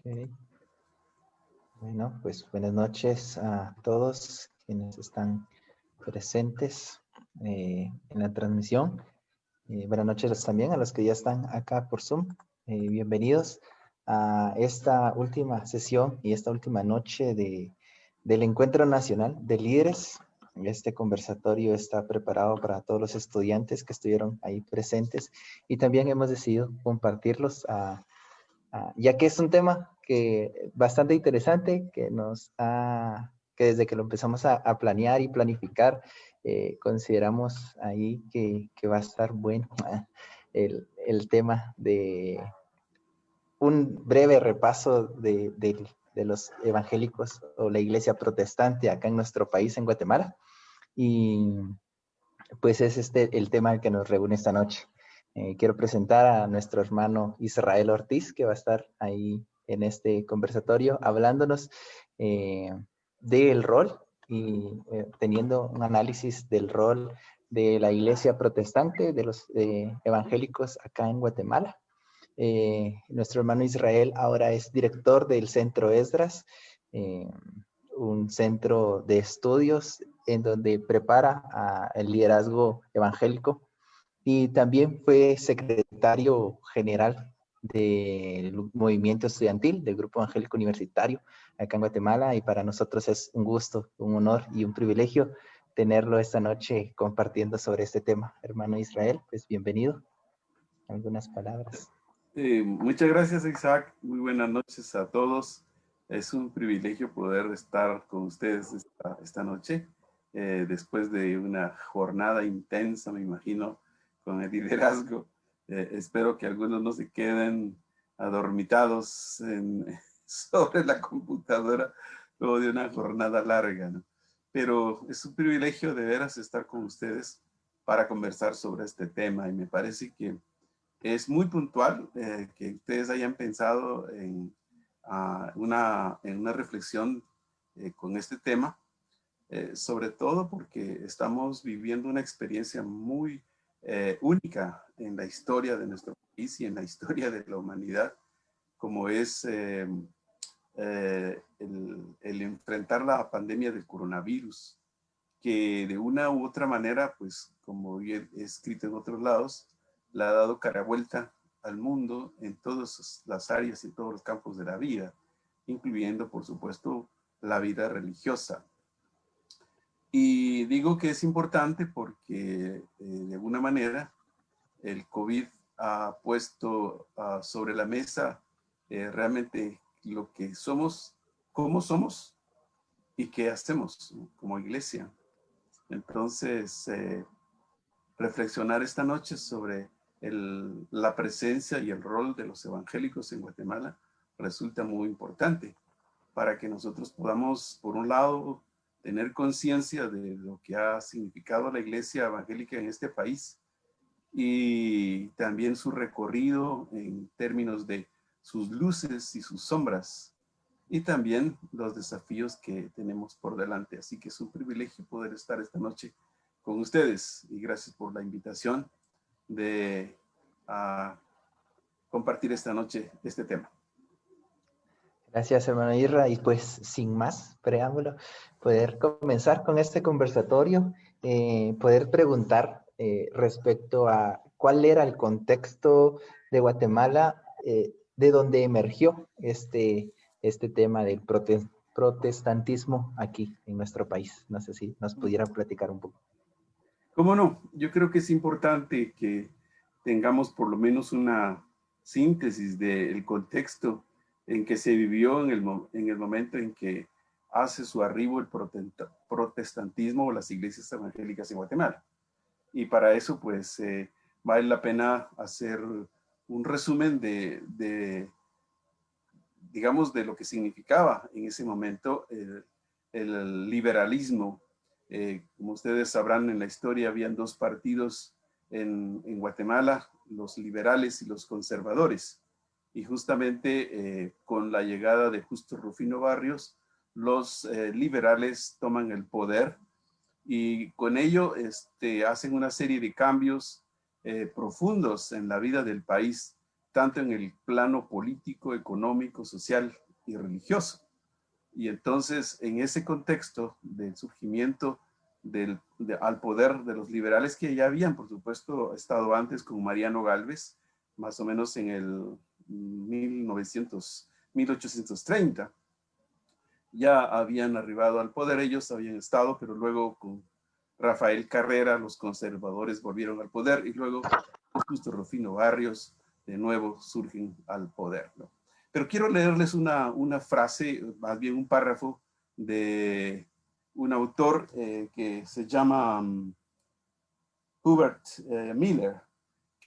Ok. Bueno, pues buenas noches a todos quienes están presentes en la transmisión. Buenas noches también a los que ya están acá por Zoom. Bienvenidos a esta última sesión y esta última noche del Encuentro Nacional de Líderes. Este conversatorio está preparado para todos los estudiantes que estuvieron ahí presentes y también hemos decidido compartirlos ya que es un tema que bastante interesante, que desde que lo empezamos a planear y planificar, consideramos ahí que va a estar bueno el tema de un breve repaso de los evangélicos o la iglesia protestante acá en nuestro país, en Guatemala. Y pues es el tema que nos reúne esta noche. Quiero presentar a nuestro hermano Israel Ortiz, que va a estar ahí en este conversatorio hablándonos del rol y teniendo un análisis del rol de la iglesia protestante, de los evangélicos acá en Guatemala. Nuestro hermano Israel ahora es director del Centro Esdras, eh, un centro de estudios en donde prepara el liderazgo evangélico, y también fue secretario general del movimiento estudiantil del Grupo Evangélico Universitario acá en Guatemala, y para nosotros es un gusto, un honor y un privilegio tenerlo esta noche compartiendo sobre este tema. Hermano Israel, pues bienvenido. Algunas palabras. Muchas gracias, Isaac. Muy buenas noches a todos. Es un privilegio poder estar con ustedes esta noche, después de una jornada intensa, me imagino, con el liderazgo. Espero que algunos no se queden adormitados sobre la computadora luego de una jornada larga, ¿no? Pero es un privilegio de veras estar con ustedes para conversar sobre este tema, y me parece que es muy puntual que ustedes hayan pensado en una reflexión con este tema, sobre todo porque estamos viviendo una experiencia muy única en la historia de nuestro país y en la historia de la humanidad, como es el enfrentar la pandemia del coronavirus, que de una u otra manera, pues como he escrito en otros lados, le ha dado cara vuelta al mundo en todas las áreas y todos los campos de la vida, incluyendo, por supuesto, la vida religiosa. Y digo que es importante porque, de alguna manera, el COVID ha puesto sobre la mesa realmente lo que somos, cómo somos y qué hacemos, ¿no?, como iglesia. Entonces, reflexionar esta noche sobre la presencia y el rol de los evangélicos en Guatemala resulta muy importante para que nosotros podamos, por un lado, tener conciencia de lo que ha significado la iglesia evangélica en este país, y también su recorrido en términos de sus luces y sus sombras, y también los desafíos que tenemos por delante. Así que es un privilegio poder estar esta noche con ustedes, y gracias por la invitación de compartir esta noche este tema. Gracias, hermano Irra. Y pues, sin más preámbulo, poder comenzar con este conversatorio, poder preguntar respecto a cuál era el contexto de Guatemala, de donde emergió este tema del protestantismo aquí en nuestro país. No sé si nos pudiera platicar un poco. ¿Cómo no? Yo creo que es importante que tengamos por lo menos una síntesis del contexto en que se vivió en el momento en que hace su arribo el protestantismo o las iglesias evangélicas en Guatemala. Y para eso, pues, vale la pena hacer un resumen digamos, de lo que significaba en ese momento el liberalismo. Como ustedes sabrán, en la historia habían dos partidos en Guatemala, los liberales y los conservadores. Y justamente con la llegada de Justo Rufino Barrios, los liberales toman el poder, y con ello hacen una serie de cambios profundos en la vida del país, tanto en el plano político, económico, social y religioso. Y entonces, en ese contexto del surgimiento al poder de los liberales que ya habían, por supuesto, estado antes con Mariano Gálvez, más o menos en el 1830, ya habían arribado al poder, ellos habían estado, pero luego con Rafael Carrera, los conservadores volvieron al poder y luego Justo Rufino Barrios de nuevo surgen al poder, ¿no? Pero quiero leerles una frase, más bien un párrafo de un autor que se llama Hubert Miller,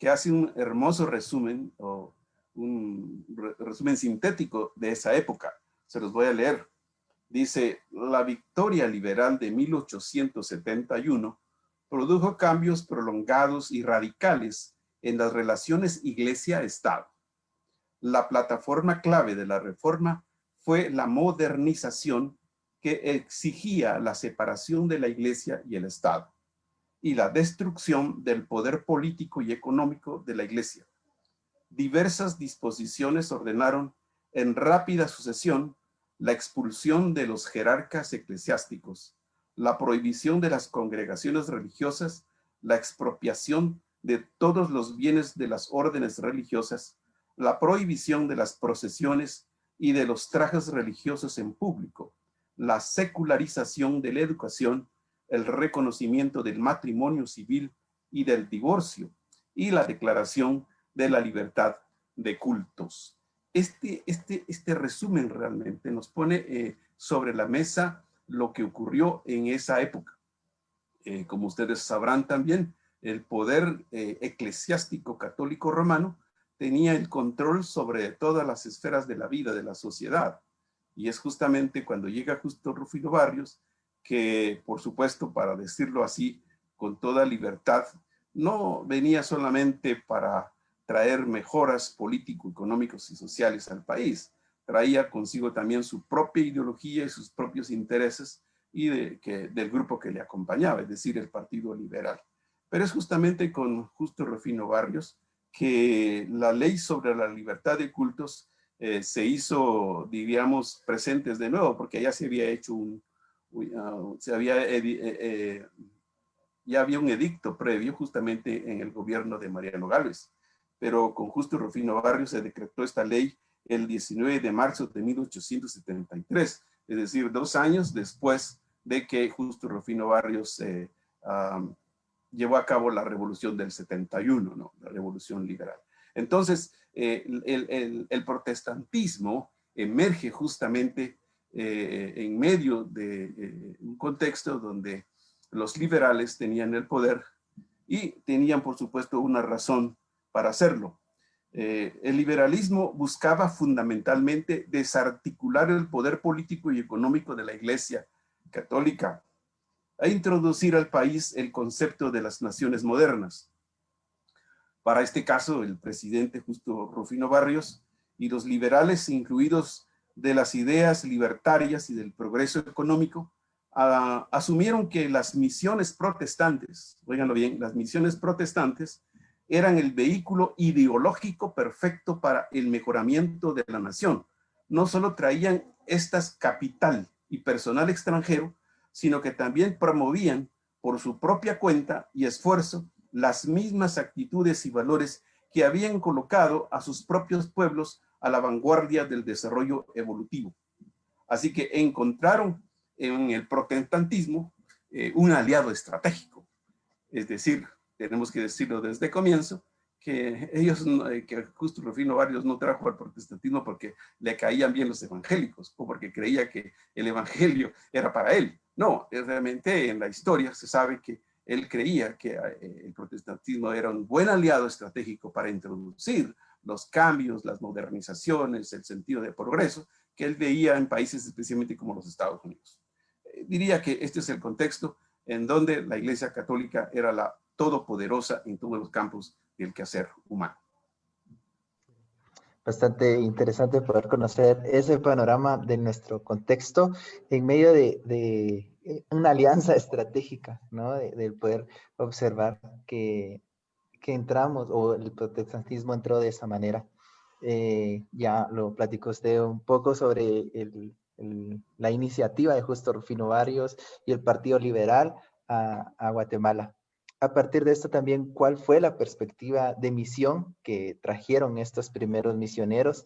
que hace un hermoso resumen, o un resumen sintético de esa época. Se los voy a leer. Dice, la victoria liberal de 1871 produjo cambios prolongados y radicales en las relaciones Iglesia-Estado. La plataforma clave de la reforma fue la modernización que exigía la separación de la Iglesia y el Estado y la destrucción del poder político y económico de la Iglesia. Diversas disposiciones ordenaron en rápida sucesión la expulsión de los jerarcas eclesiásticos, la prohibición de las congregaciones religiosas, la expropiación de todos los bienes de las órdenes religiosas, la prohibición de las procesiones y de los trajes religiosos en público, la secularización de la educación, el reconocimiento del matrimonio civil y del divorcio, y la declaración de la libertad de cultos. Este resumen realmente nos pone sobre la mesa lo que ocurrió en esa época. Como ustedes sabrán también, el poder eclesiástico católico romano tenía el control sobre todas las esferas de la vida de la sociedad. Y es justamente cuando llega Justo Rufino Barrios que, por supuesto, para decirlo así, con toda libertad, no venía solamente para traer mejoras político-económicos y sociales al país, traía consigo también su propia ideología y sus propios intereses y del grupo que le acompañaba, es decir, el Partido Liberal. Pero es justamente con Justo Rufino Barrios que la ley sobre la libertad de cultos se hizo, diríamos, presentes de nuevo, porque ya se había hecho ya había un edicto previo justamente en el gobierno de Mariano Gálvez. Pero con Justo Rufino Barrios se decretó esta ley el 19 de marzo de 1873, es decir, 2 años después de que Justo Rufino Barrios llevó a cabo la revolución del 71, ¿no? La revolución liberal. Entonces, el protestantismo emerge justamente en medio de un contexto donde los liberales tenían el poder y tenían, por supuesto, una razón para hacerlo. El liberalismo buscaba fundamentalmente desarticular el poder político y económico de la Iglesia católica e introducir al país el concepto de las naciones modernas. Para este caso, el presidente Justo Rufino Barrios y los liberales, incluidos de las ideas libertarias y del progreso económico, asumieron que las misiones protestantes, óiganlo bien, las misiones protestantes eran el vehículo ideológico perfecto para el mejoramiento de la nación. No solo traían estas capital y personal extranjero, sino que también promovían por su propia cuenta y esfuerzo las mismas actitudes y valores que habían colocado a sus propios pueblos a la vanguardia del desarrollo evolutivo. Así que encontraron en el protestantismo un aliado estratégico. Es decir, tenemos que decirlo desde el comienzo, que que Justo Rufino Barrios no trajo al protestantismo porque le caían bien los evangélicos o porque creía que el evangelio era para él. No, realmente en la historia se sabe que él creía que el protestantismo era un buen aliado estratégico para introducir los cambios, las modernizaciones, el sentido de progreso que él veía en países especialmente como los Estados Unidos. Diría que este es el contexto en donde la Iglesia Católica era la todopoderosa en todos los campos del quehacer humano. Bastante interesante poder conocer ese panorama de nuestro contexto en medio de una alianza estratégica, ¿no? Del poder observar que entramos, o el protestantismo entró de esa manera Ya lo platicó usted un poco sobre la iniciativa de Justo Rufino Barrios y el Partido Liberal a Guatemala. A partir de esto también, ¿cuál fue la perspectiva de misión que trajeron estos primeros misioneros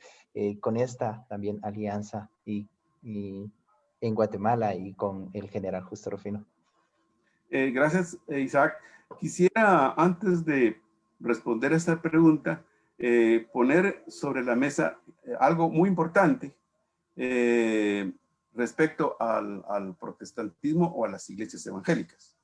con esta también alianza y en Guatemala y con el general Justo Rufino? Gracias, Isaac. Quisiera, antes de responder a esta pregunta, poner sobre la mesa algo muy importante respecto al protestantismo o a las iglesias evangélicas.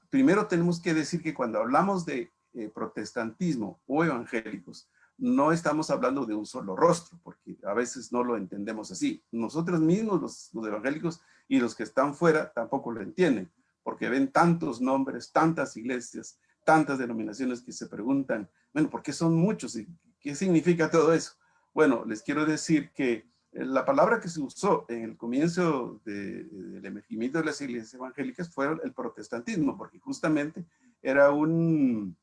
Primero tenemos que decir que cuando hablamos de protestantismo o evangélicos, no estamos hablando de un solo rostro, porque a veces no lo entendemos así. Nosotros mismos, los evangélicos y los que están fuera, tampoco lo entienden, porque ven tantos nombres, tantas iglesias, tantas denominaciones que se preguntan, bueno, ¿por qué son muchos? ¿Y qué significa todo eso? Bueno, les quiero decir que la palabra que se usó en el comienzo del emergimiento de las iglesias evangélicas fue el protestantismo, porque justamente era un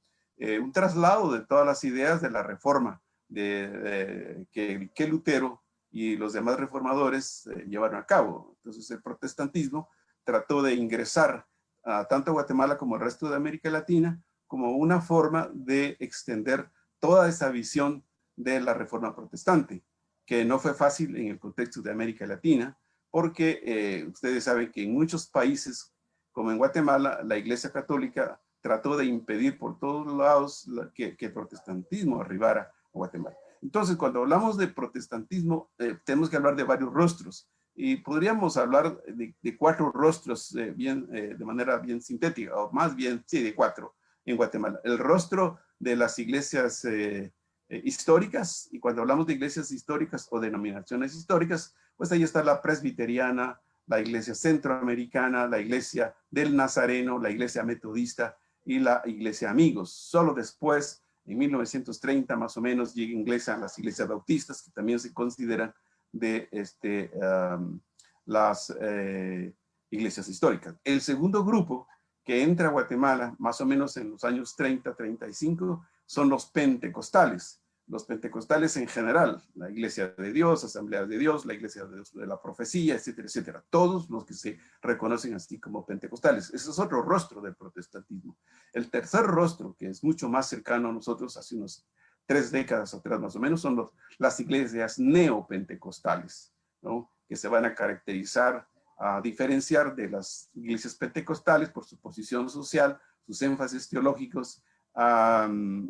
traslado de todas las ideas de la reforma que Lutero y los demás reformadores llevaron a cabo. Entonces el protestantismo trató de ingresar a tanto a Guatemala como al resto de América Latina como una forma de extender toda esa visión de la reforma protestante, que no fue fácil en el contexto de América Latina, porque ustedes saben que en muchos países, como en Guatemala, la Iglesia Católica trató de impedir por todos lados que el protestantismo arribara a Guatemala. Entonces, cuando hablamos de protestantismo, tenemos que hablar de varios rostros, y podríamos hablar de 4 rostros de manera bien sintética, o más bien, sí, de 4 en Guatemala. El rostro de las iglesias históricas, y cuando hablamos de iglesias históricas o denominaciones históricas, pues ahí está la presbiteriana, la iglesia centroamericana, la iglesia del Nazareno, la iglesia metodista y la iglesia Amigos. Solo después, en 1930 más o menos, ingresan las iglesias bautistas, que también se consideran de las iglesias históricas. El segundo grupo que entra a Guatemala, más o menos en los años 30, 35, son los pentecostales. Los pentecostales en general, la Iglesia de Dios, Asamblea de Dios, la Iglesia de la Profecía, etcétera, etcétera. Todos los que se reconocen así como pentecostales. Ese es otro rostro del protestantismo. El tercer rostro, que es mucho más cercano a nosotros, hace unos 3 décadas atrás más o menos, son las iglesias neopentecostales, ¿no? Que se van a caracterizar, a diferenciar de las iglesias pentecostales por su posición social, sus énfasis teológicos,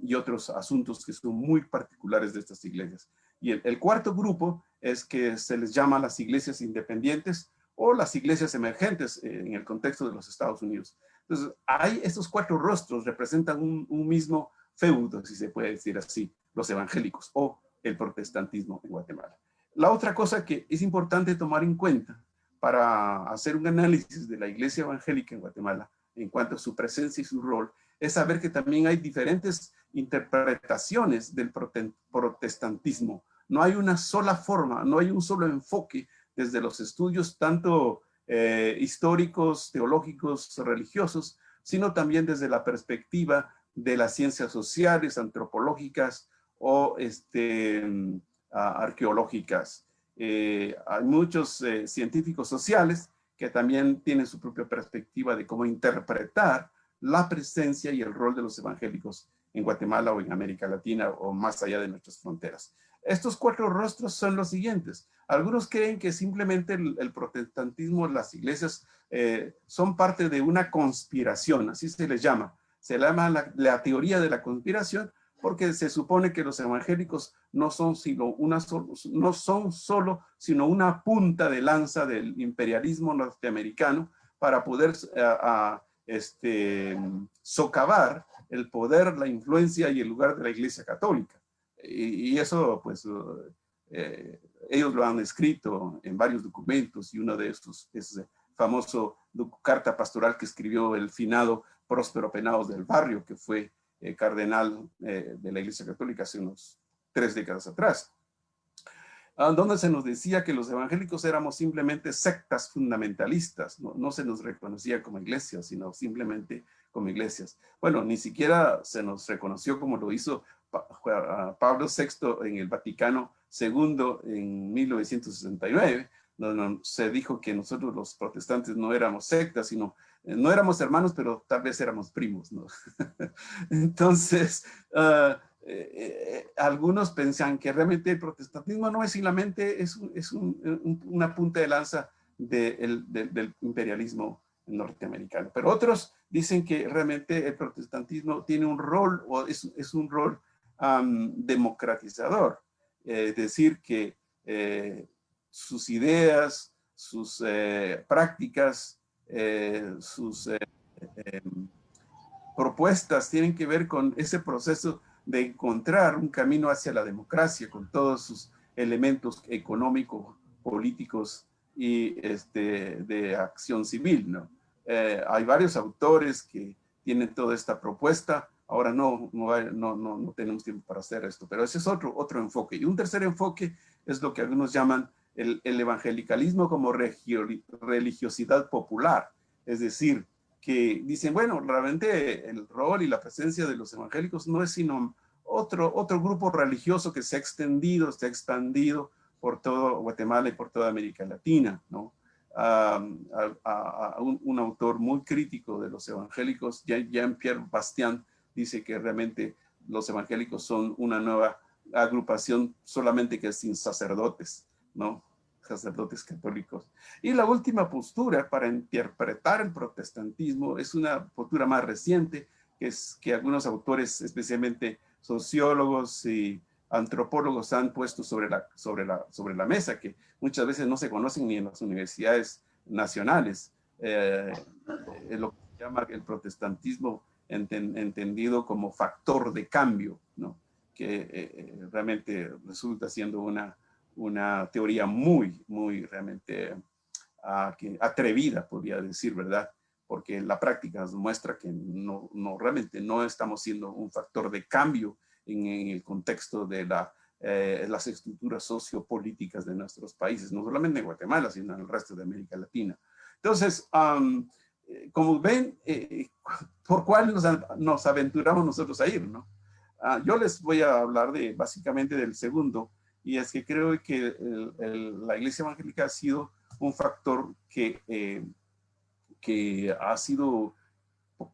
y otros asuntos que son muy particulares de estas iglesias. Y el cuarto grupo es que se les llama las iglesias independientes o las iglesias emergentes en el contexto de los Estados Unidos. Entonces, estos 4 rostros representan un mismo feudo, si se puede decir así, los evangélicos o el protestantismo en Guatemala. La otra cosa que es importante tomar en cuenta para hacer un análisis de la iglesia evangélica en Guatemala en cuanto a su presencia y su rol, es saber que también hay diferentes interpretaciones del protestantismo. No hay una sola forma, no hay un solo enfoque desde los estudios tanto históricos, teológicos, religiosos, sino también desde la perspectiva de las ciencias sociales, antropológicas o arqueológicas. Hay muchos científicos sociales que también tienen su propia perspectiva de cómo interpretar la presencia y el rol de los evangélicos en Guatemala o en América Latina o más allá de nuestras fronteras. Estos 4 rostros son los siguientes. Algunos creen que simplemente el protestantismo, las iglesias, son parte de una conspiración, así se les llama. Se llama la teoría de la conspiración, porque se supone que los evangélicos no son solo, sino una punta de lanza del imperialismo norteamericano para poder socavar el poder, la influencia y el lugar de la Iglesia Católica. Y eso, pues, ellos lo han escrito en varios documentos, y uno de estos es el famoso carta pastoral que escribió el finado Próspero Penaos del Barrio, que fue cardenal de la Iglesia Católica hace unos 3 décadas atrás, donde se nos decía que los evangélicos éramos simplemente sectas fundamentalistas, no se nos reconocía como iglesias, sino simplemente como iglesias. Bueno, ni siquiera se nos reconoció como lo hizo Pablo VI en el Vaticano II en 1969, donde se dijo que nosotros los protestantes no éramos sectas, sino no éramos hermanos, pero tal vez éramos primos, ¿no? Entonces, algunos pensan que realmente el protestantismo no es solamente una punta de lanza del imperialismo norteamericano. Pero otros dicen que realmente el protestantismo tiene un rol, o es un rol democratizador. Es decir, que sus ideas, sus prácticas, sus propuestas tienen que ver con ese proceso de encontrar un camino hacia la democracia con todos sus elementos económicos, políticos y de acción civil, ¿no? Hay varios autores que tienen toda esta propuesta. Ahora no tenemos tiempo para hacer esto, pero ese es otro enfoque. Y un tercer enfoque es lo que algunos llaman el evangelicalismo como religiosidad popular. Es decir, que dicen, bueno, realmente el rol y la presencia de los evangélicos no es sino otro grupo religioso que se ha expandido por todo Guatemala y por toda América Latina, ¿no? Un autor muy crítico de los evangélicos, Jean-Pierre Bastian, dice que realmente los evangélicos son una nueva agrupación solamente que sin sacerdotes, ¿no? Sacerdotes católicos. Y la última postura para interpretar el protestantismo es una postura más reciente, que es que algunos autores, especialmente sociólogos y antropólogos, han puesto sobre la mesa, que muchas veces no se conocen ni en las universidades nacionales. Lo que se llama el protestantismo entendido como factor de cambio, ¿no? Que realmente resulta siendo una teoría muy realmente atrevida, podría decir, ¿verdad? Porque la práctica nos muestra que realmente no estamos siendo un factor de cambio en el contexto de las estructuras sociopolíticas de nuestros países, no solamente en Guatemala, sino en el resto de América Latina. Entonces, como ven, ¿por cuál nos aventuramos nosotros a ir, no? Yo les voy a hablar básicamente del segundo, y es que creo que la Iglesia Evangélica ha sido un factor que ha sido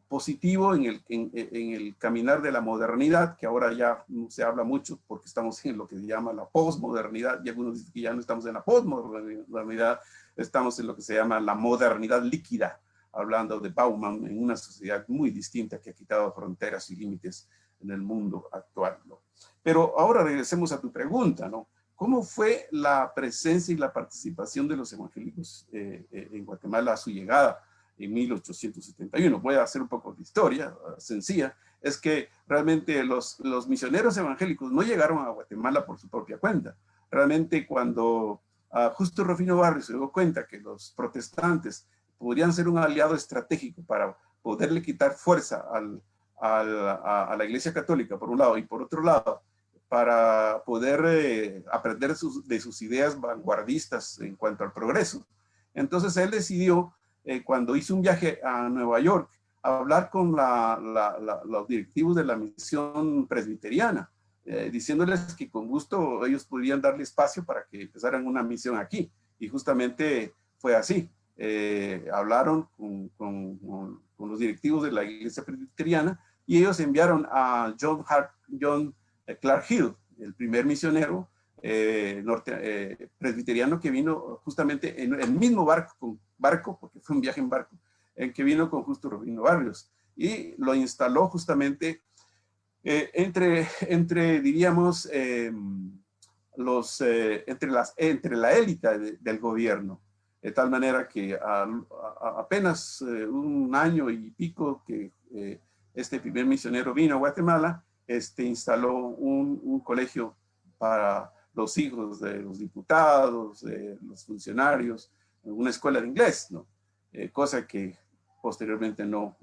positivo en el caminar de la modernidad, que ahora ya no se habla mucho porque estamos en lo que se llama la posmodernidad, y algunos dicen que ya no estamos en la posmodernidad, estamos en lo que se llama la modernidad líquida, hablando de Bauman, en una sociedad muy distinta que ha quitado fronteras y límites en el mundo actual, ¿no? Pero ahora regresemos a tu pregunta, ¿no? ¿Cómo fue la presencia y la participación de los evangélicos en Guatemala a su llegada en 1871? Voy a hacer un poco de historia sencilla. Es que realmente los misioneros evangélicos no llegaron a Guatemala por su propia cuenta. Realmente cuando Justo Rufino Barrios se dio cuenta que los protestantes podrían ser un aliado estratégico para poderle quitar fuerza a la Iglesia Católica, por un lado, y por otro lado, para poder aprender de sus ideas vanguardistas en cuanto al progreso. Entonces él decidió, cuando hizo un viaje a Nueva York, a hablar con los directivos de la misión presbiteriana, diciéndoles que con gusto ellos podrían darle espacio para que empezaran una misión aquí. Y justamente fue así. Hablaron con los directivos de la iglesia presbiteriana y ellos enviaron a John Clark Hill, el primer misionero presbiteriano que vino justamente en el mismo barco, porque fue un viaje en barco, que vino con Justo Rufino Barrios, y lo instaló justamente diríamos, entre la élite del gobierno, de tal manera que apenas un año y pico que este primer misionero vino a Guatemala, instaló un colegio para los hijos de los diputados, de los funcionarios, una escuela de inglés, ¿no? Cosa que posteriormente no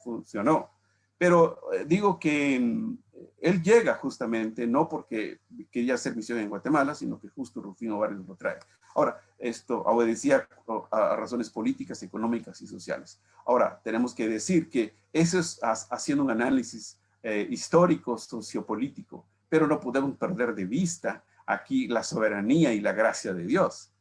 funcionó. Pero digo que él llega justamente no porque quería hacer misión en Guatemala, sino que Justo Rufino Barrios lo trae. Ahora, esto obedecía a razones políticas, económicas y sociales. Ahora, tenemos que decir que eso es haciendo un análisis histórico, sociopolítico, pero no podemos perder de vista aquí la soberanía y la gracia de Dios.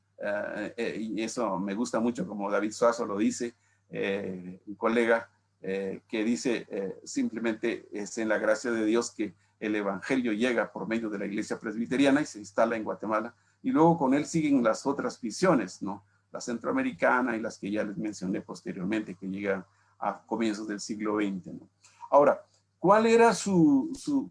Y eso me gusta mucho, como David Suazo lo dice, un colega que dice simplemente es en la gracia de Dios que el evangelio llega por medio de la iglesia presbiteriana y se instala en Guatemala, y luego con él siguen las otras visiones, ¿no? La centroamericana y las que ya les mencioné posteriormente, que llegan a comienzos del siglo XX, ¿no? Ahora, ¿cuál era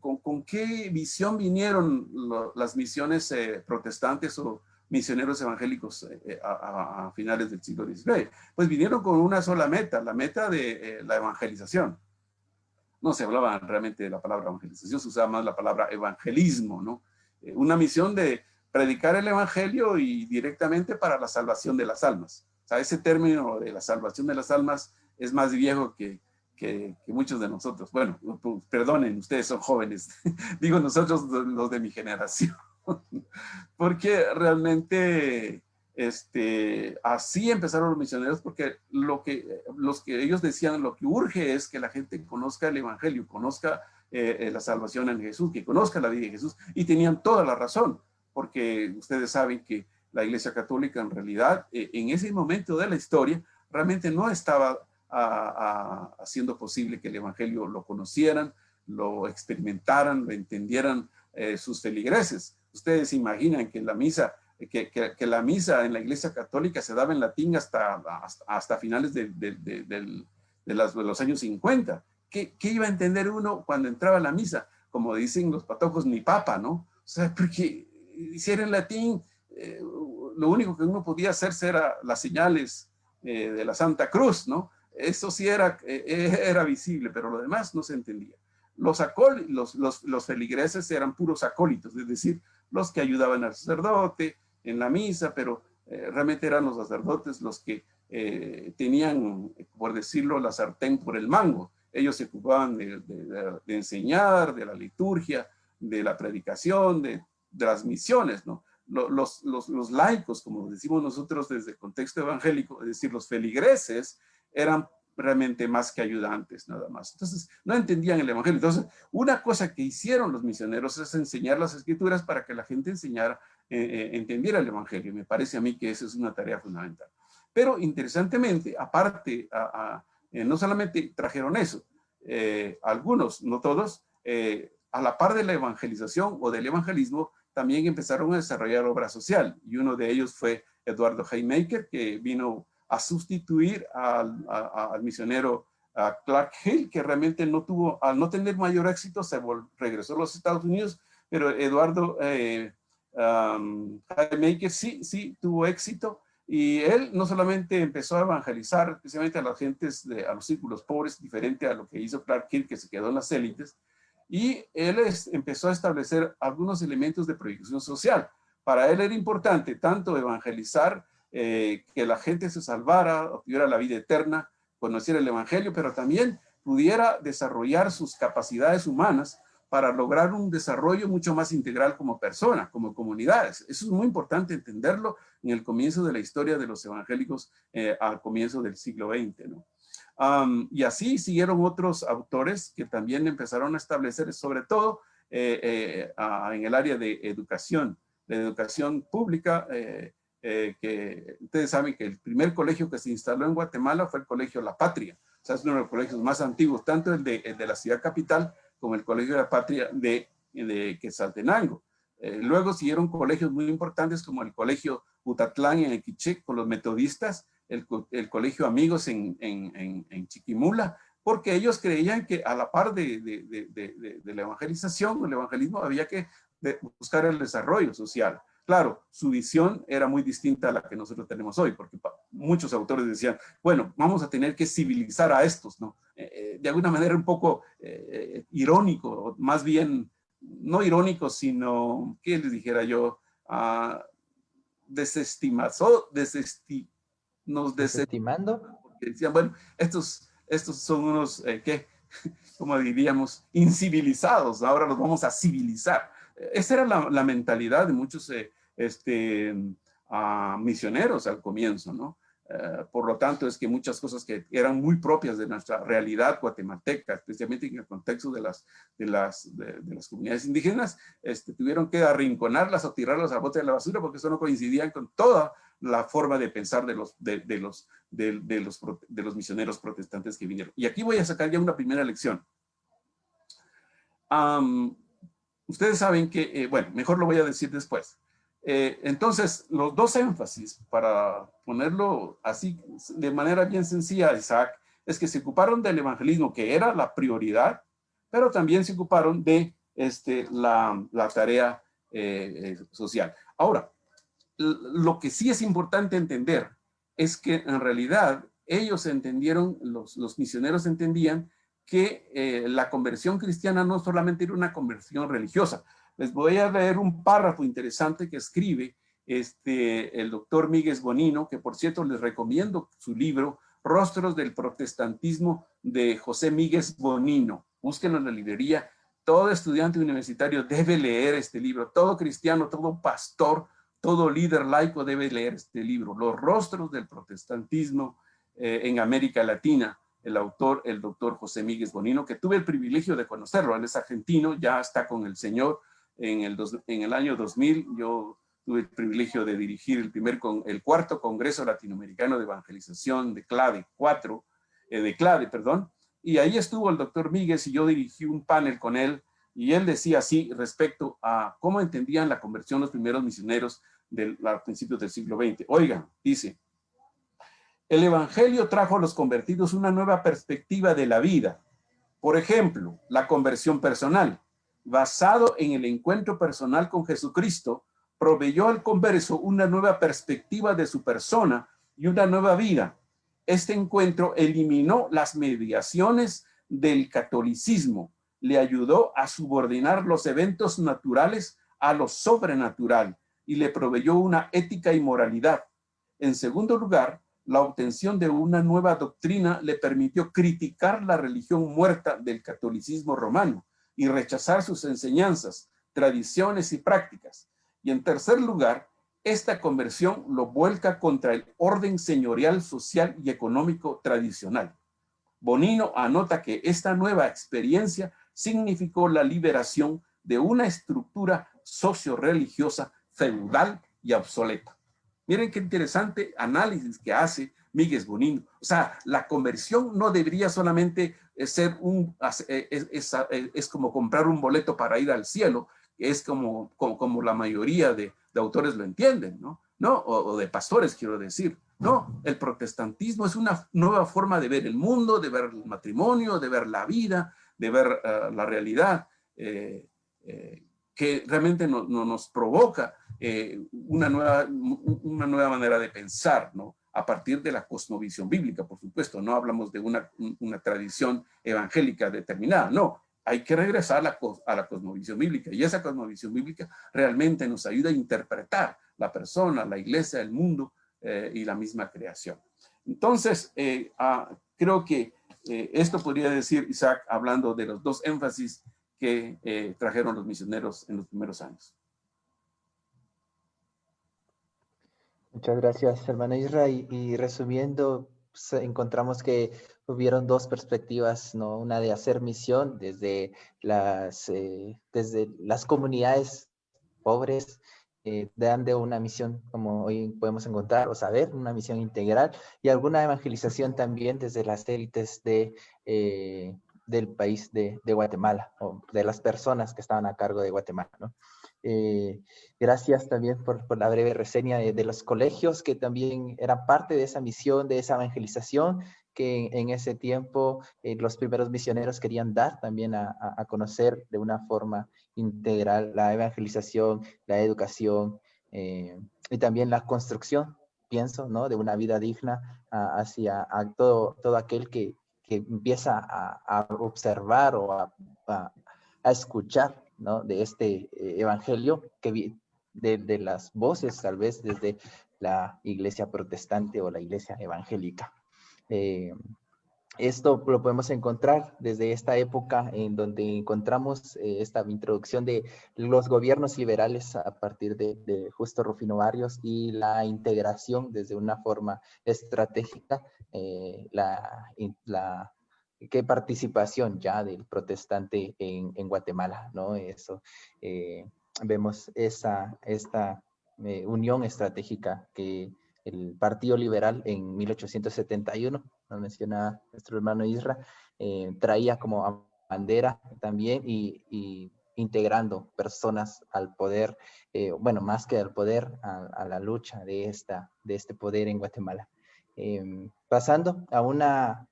con qué visión vinieron las misiones protestantes o misioneros evangélicos a finales del siglo XIX? Pues vinieron con una sola meta, la meta de la evangelización. No se hablaba realmente de la palabra evangelización, se usaba más la palabra evangelismo, ¿no? Una misión de predicar el evangelio y directamente para la salvación de las almas. O sea, ese término de la salvación de las almas es más viejo que muchos de nosotros. Bueno, perdonen, ustedes son jóvenes. Digo nosotros, los de mi generación. Porque realmente así empezaron los misioneros, porque los que ellos decían, lo que urge es que la gente conozca el evangelio, conozca la salvación en Jesús, que conozca la vida de Jesús, y tenían toda la razón, porque ustedes saben que la Iglesia Católica en realidad en ese momento de la historia realmente no estaba haciendo posible que el evangelio lo conocieran, lo experimentaran, lo entendieran sus feligreses. Ustedes imaginan que la misa la misa en la Iglesia Católica se daba en latín hasta finales de los años 50. ¿Qué iba a entender uno cuando entraba a la misa? Como dicen los patojos, ni papa, ¿no? O sea, porque si era en latín, lo único que uno podía hacer era las señales de la Santa Cruz, ¿no? Eso sí era visible, pero lo demás no se entendía. Los feligreses eran puros acólitos, es decir, los que ayudaban al sacerdote en la misa, pero realmente eran los sacerdotes los que tenían, por decirlo, la sartén por el mango. Ellos se ocupaban de enseñar, de la liturgia, de la predicación, de las misiones, ¿no? Los laicos, como decimos nosotros desde el contexto evangélico, es decir, los feligreses, eran realmente más que ayudantes, nada más. Entonces, no entendían el evangelio. Entonces, una cosa que hicieron los misioneros es enseñar las escrituras para que la gente entendiera el evangelio. Me parece a mí que esa es una tarea fundamental. Pero, interesantemente, aparte, no solamente trajeron eso, algunos, no todos, a la par de la evangelización o del evangelismo, también empezaron a desarrollar obra social. Y uno de ellos fue Eduardo Haymaker, que vino a sustituir al misionero Clark Hill, que realmente al no tener mayor éxito, regresó a los Estados Unidos, pero Eduardo Haymaker sí tuvo éxito, y él no solamente empezó a evangelizar especialmente a las gentes, a los círculos pobres, diferente a lo que hizo Clark Hill, que se quedó en las élites, y él empezó a establecer algunos elementos de proyección social. Para él era importante tanto evangelizar, que la gente se salvara, obtuviera la vida eterna, conociera el evangelio, pero también pudiera desarrollar sus capacidades humanas para lograr un desarrollo mucho más integral como persona, como comunidades. Eso es muy importante entenderlo en el comienzo de la historia de los evangélicos al comienzo del siglo XX, ¿no? Y así siguieron otros autores que también empezaron a establecer, sobre todo en el área de educación, la educación pública, que ustedes saben que el primer colegio que se instaló en Guatemala fue el Colegio La Patria. O sea, es uno de los colegios más antiguos, tanto el de la ciudad capital como el Colegio de la Patria de Quetzaltenango. Luego siguieron colegios muy importantes como el Colegio Utatlán en Equiché con los metodistas, el Colegio Amigos en Chiquimula, porque ellos creían que a la par de la evangelización, el evangelismo, había que buscar el desarrollo social. Claro, su visión era muy distinta a la que nosotros tenemos hoy, porque muchos autores decían, bueno, vamos a tener que civilizar a estos, ¿no? De alguna manera un poco irónico, más bien, no irónico, sino, ¿qué les dijera yo? Nos desestimando. Porque decían, bueno, estos son unos, ¿qué? Como diríamos, incivilizados, ahora los vamos a civilizar. Esa era la mentalidad de muchos misioneros al comienzo, ¿no? Por lo tanto, es que muchas cosas que eran muy propias de nuestra realidad guatemalteca, especialmente en el contexto de las comunidades indígenas, tuvieron que arrinconarlas o tirarlas al bote de la basura porque eso no coincidían con toda la forma de pensar de los misioneros protestantes que vinieron. Y aquí voy a sacar ya una primera lección. Ustedes saben que, bueno, mejor lo voy a decir después. Entonces, los dos énfasis, para ponerlo así de manera bien sencilla, Isaac, es que se ocuparon del evangelismo, que era la prioridad, pero también se ocuparon de la tarea social. Ahora, lo que sí es importante entender es que en realidad ellos entendieron, los misioneros entendían que la conversión cristiana no solamente era una conversión religiosa. Les voy a leer un párrafo interesante que escribe el doctor Míguez Bonino, que por cierto les recomiendo su libro, Rostros del Protestantismo, de José Míguez Bonino. Búsquenlo en la librería. Todo estudiante universitario debe leer este libro. Todo cristiano, todo pastor, todo líder laico debe leer este libro. Los Rostros del Protestantismo en América Latina. El autor, el doctor José Míguez Bonino, que tuve el privilegio de conocerlo. Él es argentino, ya está con el Señor. En el año 2000 yo tuve el privilegio de dirigir el cuarto Congreso Latinoamericano de Evangelización de CLADE, y ahí estuvo el doctor Míguez y yo dirigí un panel con él, y él decía así respecto a cómo entendían la conversión los primeros misioneros a principios del siglo XX. Oigan, dice: el evangelio trajo a los convertidos una nueva perspectiva de la vida. Por ejemplo, la conversión personal, basado en el encuentro personal con Jesucristo, proveyó al converso una nueva perspectiva de su persona y una nueva vida. Este encuentro eliminó las mediaciones del catolicismo, le ayudó a subordinar los eventos naturales a lo sobrenatural y le proveyó una ética y moralidad. En segundo lugar, la obtención de una nueva doctrina le permitió criticar la religión muerta del catolicismo romano y rechazar sus enseñanzas, tradiciones y prácticas. Y en tercer lugar, esta conversión lo vuelca contra el orden señorial, social y económico tradicional. Bonino anota que esta nueva experiencia significó la liberación de una estructura socio-religiosa feudal y obsoleta. Miren qué interesante análisis que hace Míguez Bonino. O sea, la conversión no debería solamente ser es como comprar un boleto para ir al cielo, es como la mayoría de autores lo entienden, ¿no? O de pastores, quiero decir. No, el protestantismo es una nueva forma de ver el mundo, de ver el matrimonio, de ver la vida, de ver la realidad, que realmente nos provoca una nueva manera de pensar, ¿no? A partir de la cosmovisión bíblica, por supuesto. No hablamos de una tradición evangélica determinada, no. Hay que regresar a la cosmovisión bíblica, y esa cosmovisión bíblica realmente nos ayuda a interpretar la persona, la iglesia, el mundo y la misma creación. Entonces, creo que esto podría decir, Isaac, hablando de los dos énfasis que trajeron los misioneros en los primeros años. Muchas gracias, hermano Isra. Y resumiendo, pues, encontramos que hubieron dos perspectivas, ¿no? Una de hacer misión desde las comunidades pobres, dando una misión, como hoy podemos encontrar o saber, una misión integral, y alguna evangelización también desde las élites del país de Guatemala, o de las personas que estaban a cargo de Guatemala, ¿no? Gracias también por la breve reseña de los colegios que también eran parte de esa misión, de esa evangelización que en ese tiempo los primeros misioneros querían dar también a conocer de una forma integral la evangelización, la educación y también la construcción, pienso, ¿no? De una vida digna hacia todo aquel que empieza a observar o a escuchar, ¿no? De este evangelio de las voces, tal vez desde la iglesia protestante o la iglesia evangélica. Esto lo podemos encontrar desde esta época en donde encontramos esta introducción de los gobiernos liberales a partir de Justo Rufino Barrios y la integración desde una forma estratégica, qué participación ya del protestante en Guatemala, ¿no? Eso, vemos esta unión estratégica que el Partido Liberal en 1871, lo menciona nuestro hermano Isra, traía como bandera también y integrando personas al poder, bueno, más que al poder, a la lucha de este poder en Guatemala. Pasando a una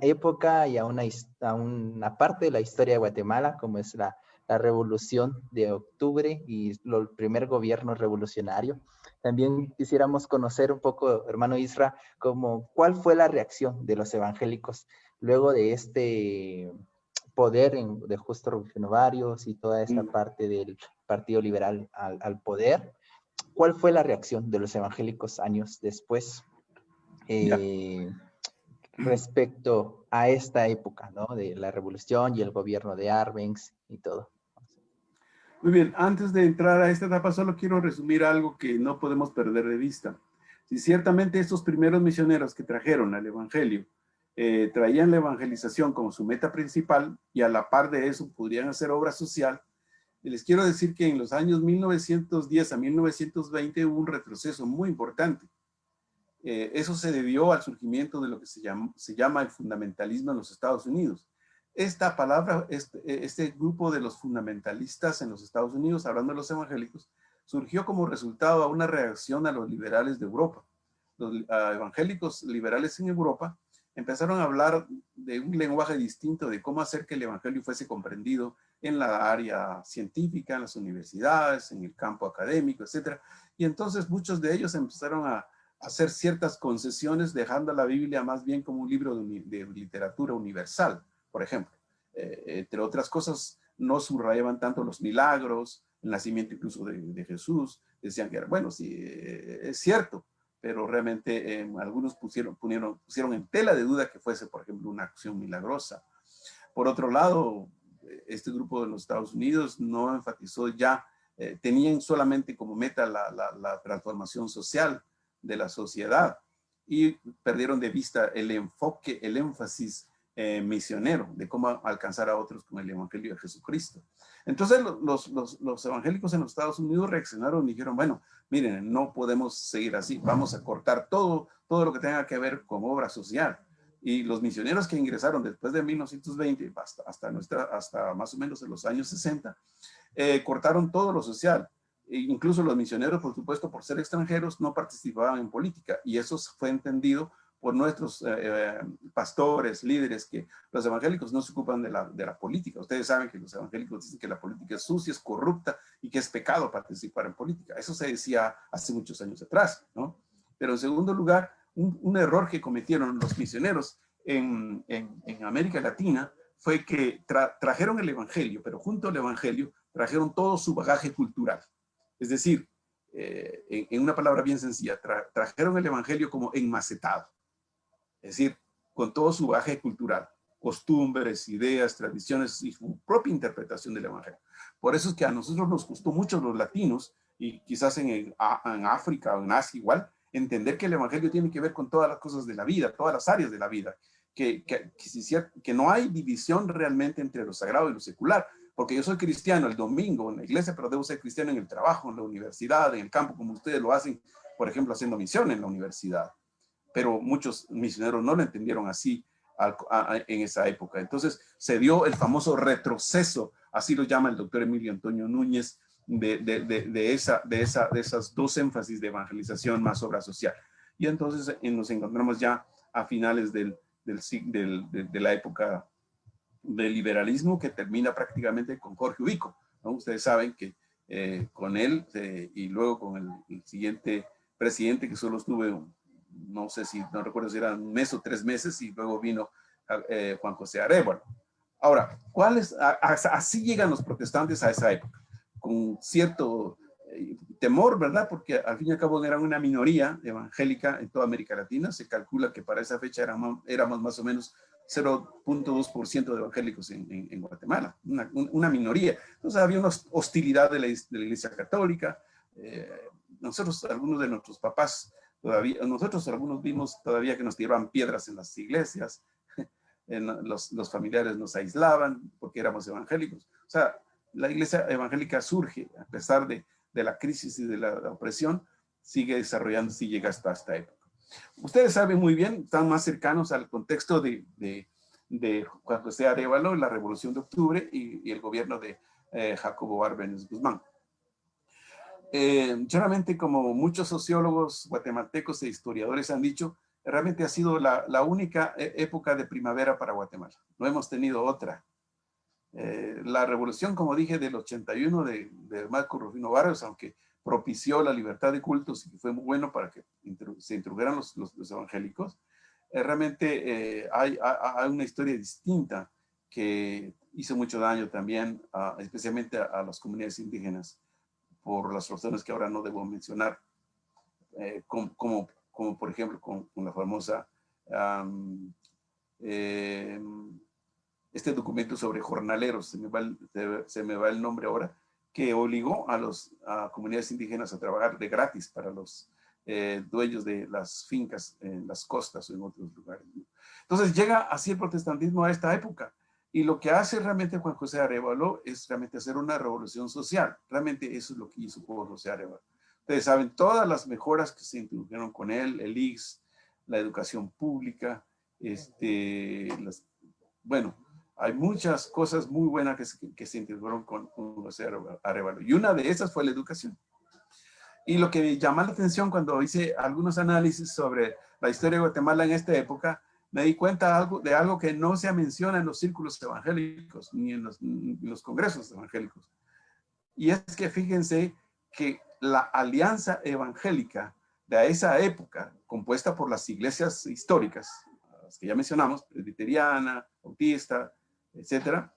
época y a una parte de la historia de Guatemala, como es la Revolución de Octubre y el primer gobierno revolucionario. También quisiéramos conocer un poco, hermano Isra, como cuál fue la reacción de los evangélicos luego de este poder de Justo Rufino Barrios y toda esta parte del Partido Liberal al poder. ¿Cuál fue la reacción de los evangélicos años después respecto a esta época, ¿no? De la revolución y el gobierno de Arbenz y todo? Muy bien, antes de entrar a esta etapa, solo quiero resumir algo que no podemos perder de vista. Si ciertamente estos primeros misioneros que trajeron al Evangelio traían la evangelización como su meta principal y a la par de eso podrían hacer obra social, les quiero decir que en los años 1910 a 1920 hubo un retroceso muy importante. Eso se debió al surgimiento de lo que se llama el fundamentalismo en los Estados Unidos. Esta palabra, este grupo de los fundamentalistas en los Estados Unidos, hablando de los evangélicos, surgió como resultado a una reacción a los liberales de Europa. Los evangélicos liberales en Europa empezaron a hablar de un lenguaje distinto de cómo hacer que el evangelio fuese comprendido en la área científica, en las universidades, en el campo académico, etc. Y entonces muchos de ellos empezaron a hacer ciertas concesiones, dejando la Biblia más bien como un libro de literatura universal, por ejemplo. Entre otras cosas, no subrayaban tanto los milagros, el nacimiento incluso de Jesús. Decían que, bueno, sí, es cierto, pero realmente algunos pusieron en tela de duda que fuese, por ejemplo, una acción milagrosa. Por otro lado, este grupo de los Estados Unidos no enfatizó ya, tenían solamente como meta la transformación social de la sociedad y perdieron de vista el enfoque, el énfasis misionero de cómo alcanzar a otros con el evangelio de Jesucristo. Entonces los evangélicos en los Estados Unidos reaccionaron y dijeron, bueno, miren, no podemos seguir así, vamos a cortar todo lo que tenga que ver con obra social. Y los misioneros que ingresaron después de 1920 hasta más o menos en los años 60, cortaron todo lo social. Incluso los misioneros, por supuesto, por ser extranjeros, no participaban en política, y eso fue entendido por nuestros pastores, líderes, que los evangélicos no se ocupan de la política. Ustedes saben que los evangélicos dicen que la política es sucia, es corrupta y que es pecado participar en política. Eso se decía hace muchos años atrás, ¿no? Pero en segundo lugar, un error que cometieron los misioneros en América Latina fue que trajeron el evangelio, pero junto al evangelio trajeron todo su bagaje cultural. Es decir, en una palabra bien sencilla, trajeron el evangelio como enmacetado. Es decir, con todo su bagaje cultural, costumbres, ideas, tradiciones y su propia interpretación del evangelio. Por eso es que a nosotros nos costó mucho los latinos, y quizás en África o en Asia igual, entender que el evangelio tiene que ver con todas las cosas de la vida, todas las áreas de la vida, que no hay división realmente entre lo sagrado y lo secular, porque yo soy cristiano el domingo en la iglesia, pero debo ser cristiano en el trabajo, en la universidad, en el campo, como ustedes lo hacen, por ejemplo, haciendo misión en la universidad. Pero muchos misioneros no lo entendieron así en esa época. Entonces se dio el famoso retroceso, así lo llama el doctor Emilio Antonio Núñez, de esas dos énfasis de evangelización más obra social. Y entonces nos encontramos ya a finales de la época del liberalismo, que termina prácticamente con Jorge Ubico, ¿no? Ustedes saben que con él y luego con el siguiente presidente, que solo estuvo, no sé si, no recuerdo si eran un mes o 3 meses, y luego vino Juan José Arevalo. Ahora, así llegan los protestantes a esa época, con cierto temor, ¿verdad? Porque al fin y al cabo eran una minoría evangélica en toda América Latina. Se calcula que para esa fecha éramos más o menos 0.2% de evangélicos en Guatemala, una minoría. Entonces había una hostilidad de la Iglesia Católica. Nosotros, algunos de nuestros papás, nosotros algunos vimos todavía que nos tiraban piedras en las iglesias, los familiares nos aislaban porque éramos evangélicos. O sea, la iglesia evangélica surge, a pesar de la crisis y de la opresión, sigue desarrollándose y llega hasta esta época. Ustedes saben muy bien, están más cercanos al contexto de Juan José Arévalo, la Revolución de Octubre y el gobierno de Jacobo Arbenz Guzmán. Generalmente, como muchos sociólogos guatemaltecos e historiadores han dicho, realmente ha sido la única época de primavera para Guatemala. No hemos tenido otra. La revolución, como dije, del 81 de Marco Rufino Barrios, aunque propició la libertad de cultos y fue muy bueno para que se introdujeran los evangélicos, realmente hay una historia distinta que hizo mucho daño también, especialmente a las comunidades indígenas, por las razones que ahora no debo mencionar, como por ejemplo con la famosa este documento sobre jornaleros, se me va el nombre ahora, que obligó a comunidades indígenas a trabajar de gratis para los dueños de las fincas en las costas o en otros lugares. Entonces llega así el protestantismo a esta época. Y lo que hace realmente Juan José Arévalo es realmente hacer una revolución social. Realmente eso es lo que hizo Juan José Arévalo. Ustedes saben todas las mejoras que se introdujeron con él, el IX, la educación pública, bueno, hay muchas cosas muy buenas que se introdujeron con José Arévalo. Y una de esas fue la educación. Y lo que me llama la atención cuando hice algunos análisis sobre la historia de Guatemala en esta época, me di cuenta de algo que no se menciona en los círculos evangélicos, ni en los congresos evangélicos. Y es que fíjense que la alianza evangélica de esa época, compuesta por las iglesias históricas, las que ya mencionamos, presbiteriana, bautista, etcétera,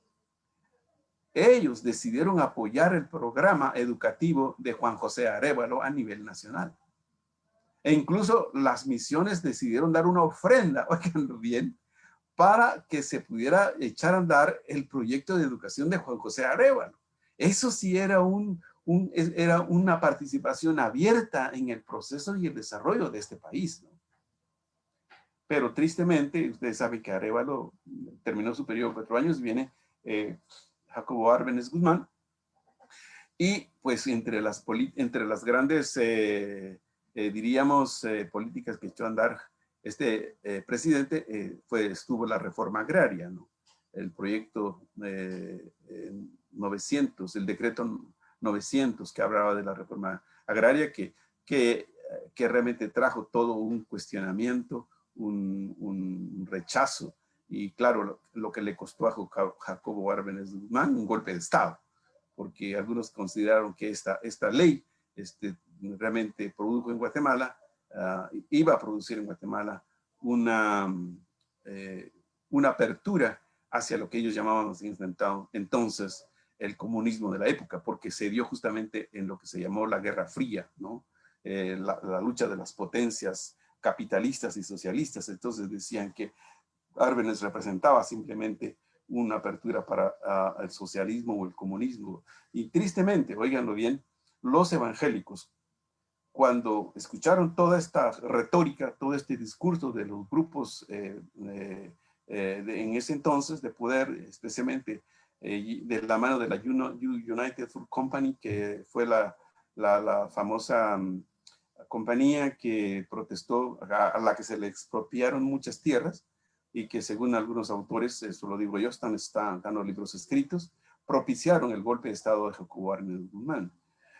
ellos decidieron apoyar el programa educativo de Juan José Arévalo a nivel nacional. E incluso las misiones decidieron dar una ofrenda, oiganlo bien, para que se pudiera echar a andar el proyecto de educación de Juan José Arévalo. Eso sí era era una participación abierta en el proceso y el desarrollo de este país, ¿no? Pero tristemente, ustedes saben que Arévalo terminó su periodo de 4 años, viene Jacobo Arbenz Guzmán, y pues entre las grandes, diríamos, políticas que echó a andar este presidente, estuvo la reforma agraria, ¿no? El proyecto 900, el decreto 900 que hablaba de la reforma agraria, que realmente trajo todo un cuestionamiento, un rechazo, y claro, lo que le costó a Jacobo Arbenz Guzmán un golpe de Estado, porque algunos consideraron que esta ley realmente produjo en Guatemala, iba a producir en Guatemala una apertura hacia lo que ellos llamaban entonces el comunismo de la época, porque se dio justamente en lo que se llamó la Guerra Fría, ¿no? La lucha de las potencias capitalistas y socialistas. Entonces decían que Arbenz representaba simplemente una apertura para el socialismo o el comunismo. Y tristemente, óiganlo bien, los evangélicos, cuando escucharon toda esta retórica, todo este discurso de los grupos en ese entonces de poder, especialmente de la mano de la United Fruit Company, que fue la famosa compañía que protestó, a la que se le expropiaron muchas tierras, y que según algunos autores, eso lo digo yo, están los libros escritos, propiciaron el golpe de Estado de Jacobo Arbenz Guzmán.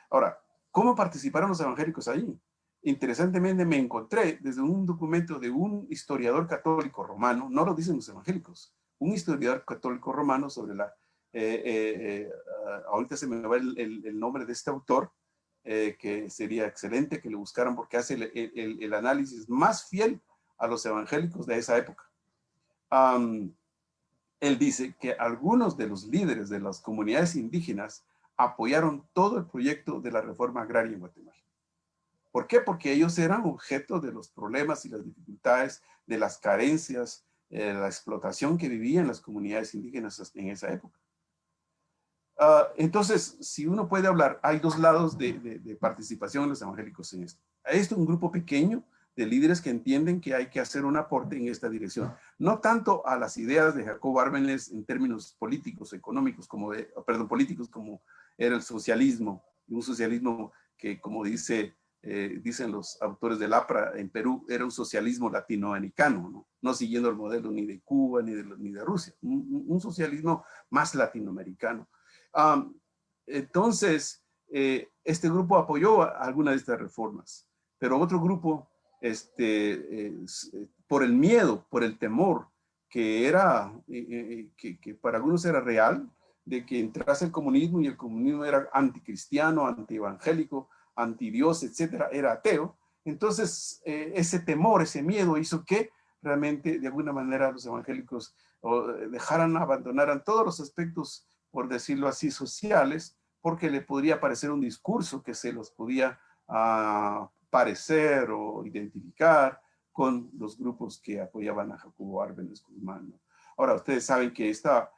Ahora, ¿cómo participaron los evangélicos ahí? Interesantemente me encontré desde un documento de un historiador católico romano, no lo dicen los evangélicos, un historiador católico romano sobre ahorita se me va el nombre de este autor, que sería excelente que lo buscaran porque hace el análisis más fiel a los evangélicos de esa época. Él dice que algunos de los líderes de las comunidades indígenas apoyaron todo el proyecto de la reforma agraria en Guatemala. ¿Por qué? Porque ellos eran objeto de los problemas y las dificultades, de las carencias la explotación que vivían las comunidades indígenas en esa época. Entonces, si uno puede hablar, hay dos lados de participación de los evangélicos en esto. Esto es un grupo pequeño de líderes que entienden que hay que hacer un aporte en esta dirección. No tanto a las ideas de Jacobo Arbenz en términos políticos, económicos, políticos como era el socialismo, un socialismo que, como dicen los autores del APRA en Perú, era un socialismo latinoamericano, no siguiendo el modelo ni de Cuba ni de Rusia, un socialismo más latinoamericano. Entonces, este grupo apoyó algunas de estas reformas, pero otro grupo, por el miedo, por el temor, que para algunos era real, de que entrase el comunismo y el comunismo era anticristiano, antievangélico, antidios, etcétera, era ateo. Entonces, ese temor, ese miedo hizo que realmente, de alguna manera, los evangélicos abandonaran todos los aspectos, por decirlo así, sociales, porque le podría parecer un discurso que se los podía parecer o identificar con los grupos que apoyaban a Jacobo Arbenz Guzmán, ¿no? Ahora, ustedes saben que ustedes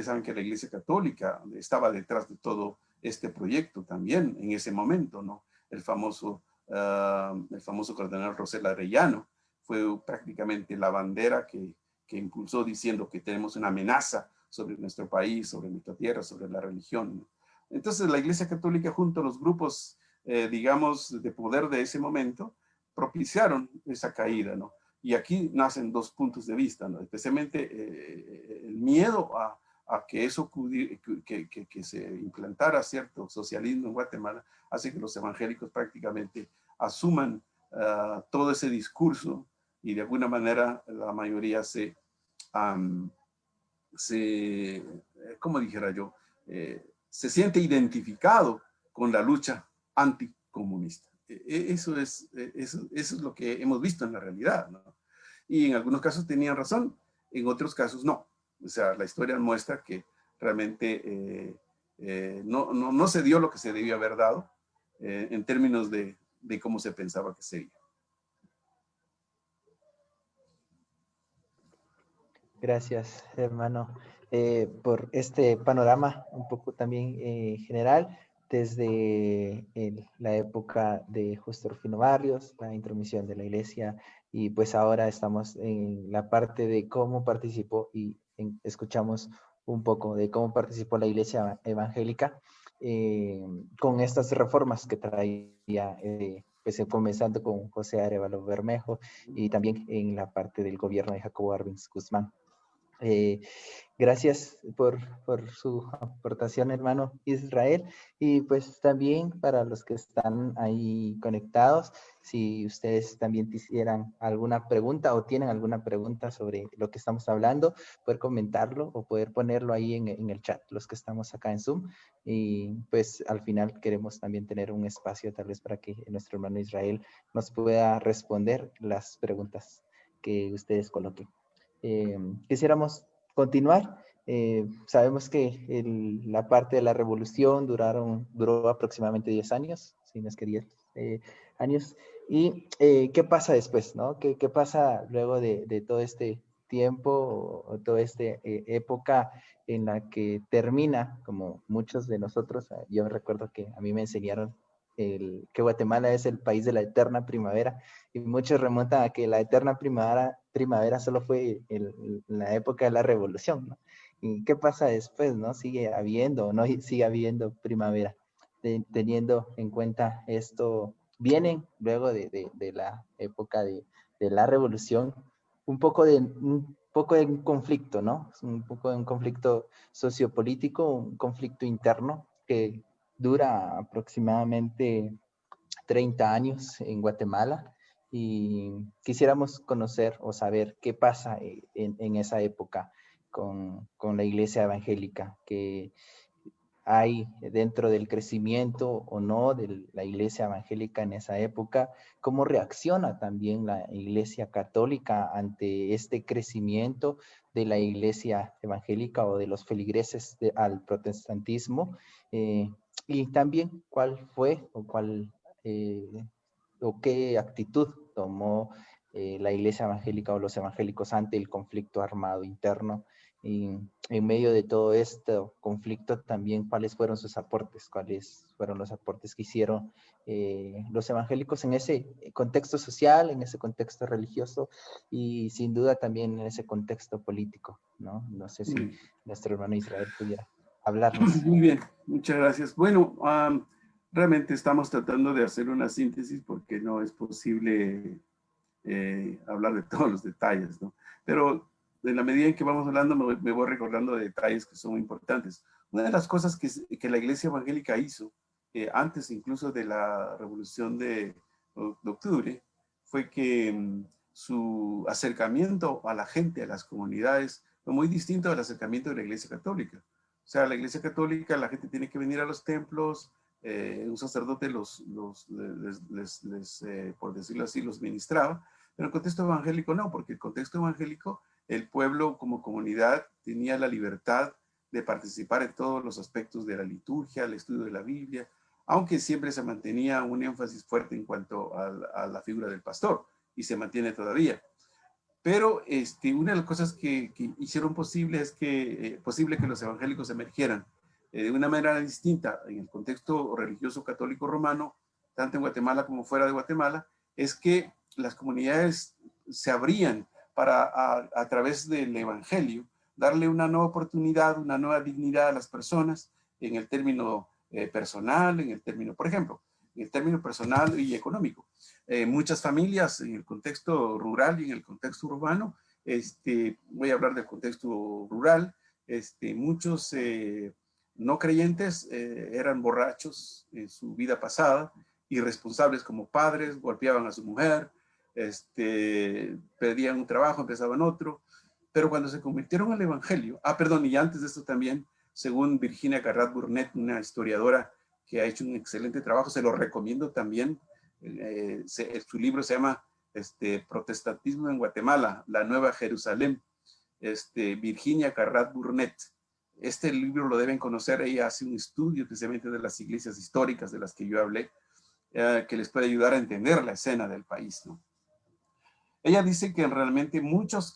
saben que la Iglesia Católica estaba detrás de todo este proyecto también en ese momento, ¿no? El famoso cardenal Rosel Arellano fue prácticamente la bandera que impulsó diciendo que tenemos una amenaza sobre nuestro país, sobre nuestra tierra, sobre la religión, ¿no? Entonces la Iglesia Católica junto a los grupos, digamos, de poder de ese momento, propiciaron esa caída, ¿no? Y aquí nacen dos puntos de vista, ¿no? Especialmente el miedo a que eso que se implantara cierto socialismo en Guatemala, hace que los evangélicos prácticamente asuman todo ese discurso y de alguna manera la mayoría como dijera yo, se siente identificado con la lucha anticomunista. Eso es lo que hemos visto en la realidad, ¿no? Y en algunos casos tenían razón, en otros casos no. O sea, la historia muestra que realmente no se dio lo que se debió haber dado en términos de cómo se pensaba que sería. Gracias, hermano, por este panorama un poco también general desde la época de Justo Rufino Barrios, la intromisión de la iglesia, y pues ahora estamos en la parte de cómo participó y escuchamos un poco de cómo participó la iglesia evangélica con estas reformas que traía, pues comenzando con José Arevalo Bermejo y también en la parte del gobierno de Jacobo Arbenz Guzmán. Gracias por su aportación, hermano Israel. Y pues también para los que están ahí conectados, si ustedes también quisieran alguna pregunta o tienen alguna pregunta sobre lo que estamos hablando, poder comentarlo o poder ponerlo ahí en el chat, los que estamos acá en Zoom. Y pues al final queremos también tener un espacio tal vez para que nuestro hermano Israel nos pueda responder las preguntas que ustedes coloquen. Quisiéramos continuar. Sabemos que la parte de la revolución duró aproximadamente 10 años, si no es que 10 años. ¿Y qué pasa después, no? ¿Qué pasa luego de todo este tiempo o toda esta época en la que termina, como muchos de nosotros? Yo recuerdo que a mí me enseñaron que Guatemala es el país de la eterna primavera, y muchos remontan a que la eterna primavera solo fue la época de la revolución, ¿no? ¿Y qué pasa después, no? ¿Sigue habiendo o no sigue habiendo primavera? Teniendo en cuenta esto, vienen luego de la época de la revolución un poco de un conflicto, ¿no? Un poco de un conflicto sociopolítico, un conflicto interno que dura aproximadamente 30 años en Guatemala, y quisiéramos conocer o saber qué pasa en esa época con la iglesia evangélica, que hay dentro del crecimiento o no de la iglesia evangélica en esa época, cómo reacciona también la iglesia católica ante este crecimiento de la iglesia evangélica o de los feligreses al protestantismo, y también cuál fue o qué actitud tomó la iglesia evangélica o los evangélicos ante el conflicto armado interno. Y en medio de todo este conflicto también cuáles fueron sus aportes, cuáles fueron los aportes que hicieron los evangélicos en ese contexto social, en ese contexto religioso y sin duda también en ese contexto político, ¿no? No sé si nuestro hermano Israel pudiera hablarnos. Muy bien, muchas gracias. Bueno, realmente estamos tratando de hacer una síntesis porque no es posible hablar de todos los detalles, ¿no? Pero en la medida en que vamos hablando me voy recordando de detalles que son importantes. Una de las cosas que la Iglesia Evangélica hizo, antes incluso de la Revolución de Octubre, fue que su acercamiento a la gente, a las comunidades, fue muy distinto al acercamiento de la Iglesia Católica. O sea, la Iglesia Católica, la gente tiene que venir a los templos, un sacerdote por decirlo así, los ministraba, pero en el contexto evangélico no, porque el contexto evangélico, el pueblo como comunidad tenía la libertad de participar en todos los aspectos de la liturgia, el estudio de la Biblia, aunque siempre se mantenía un énfasis fuerte en cuanto a la figura del pastor, y se mantiene todavía. Pero una de las cosas que hicieron posible es posible que los evangélicos emergieran de una manera distinta en el contexto religioso católico romano, tanto en Guatemala como fuera de Guatemala, es que las comunidades se abrían para, a través del evangelio, darle una nueva oportunidad, una nueva dignidad a las personas en el término personal, en el término, por ejemplo, en el término personal y económico. Muchas familias en el contexto rural y en el contexto urbano, voy a hablar del contexto rural, muchos no creyentes eran borrachos en su vida pasada, irresponsables como padres, golpeaban a su mujer, perdían un trabajo, empezaban otro, pero cuando se convirtieron al evangelio, perdón, y antes de esto también, según Virginia Carrat Burnett, una historiadora que ha hecho un excelente trabajo, se lo recomiendo también, su libro se llama Protestantismo en Guatemala, la Nueva Jerusalén, Virginia Carrat Burnett. Este libro lo deben conocer, ella hace un estudio precisamente de las iglesias históricas de las que yo hablé, que les puede ayudar a entender la escena del país, ¿no? Ella dice que realmente muchos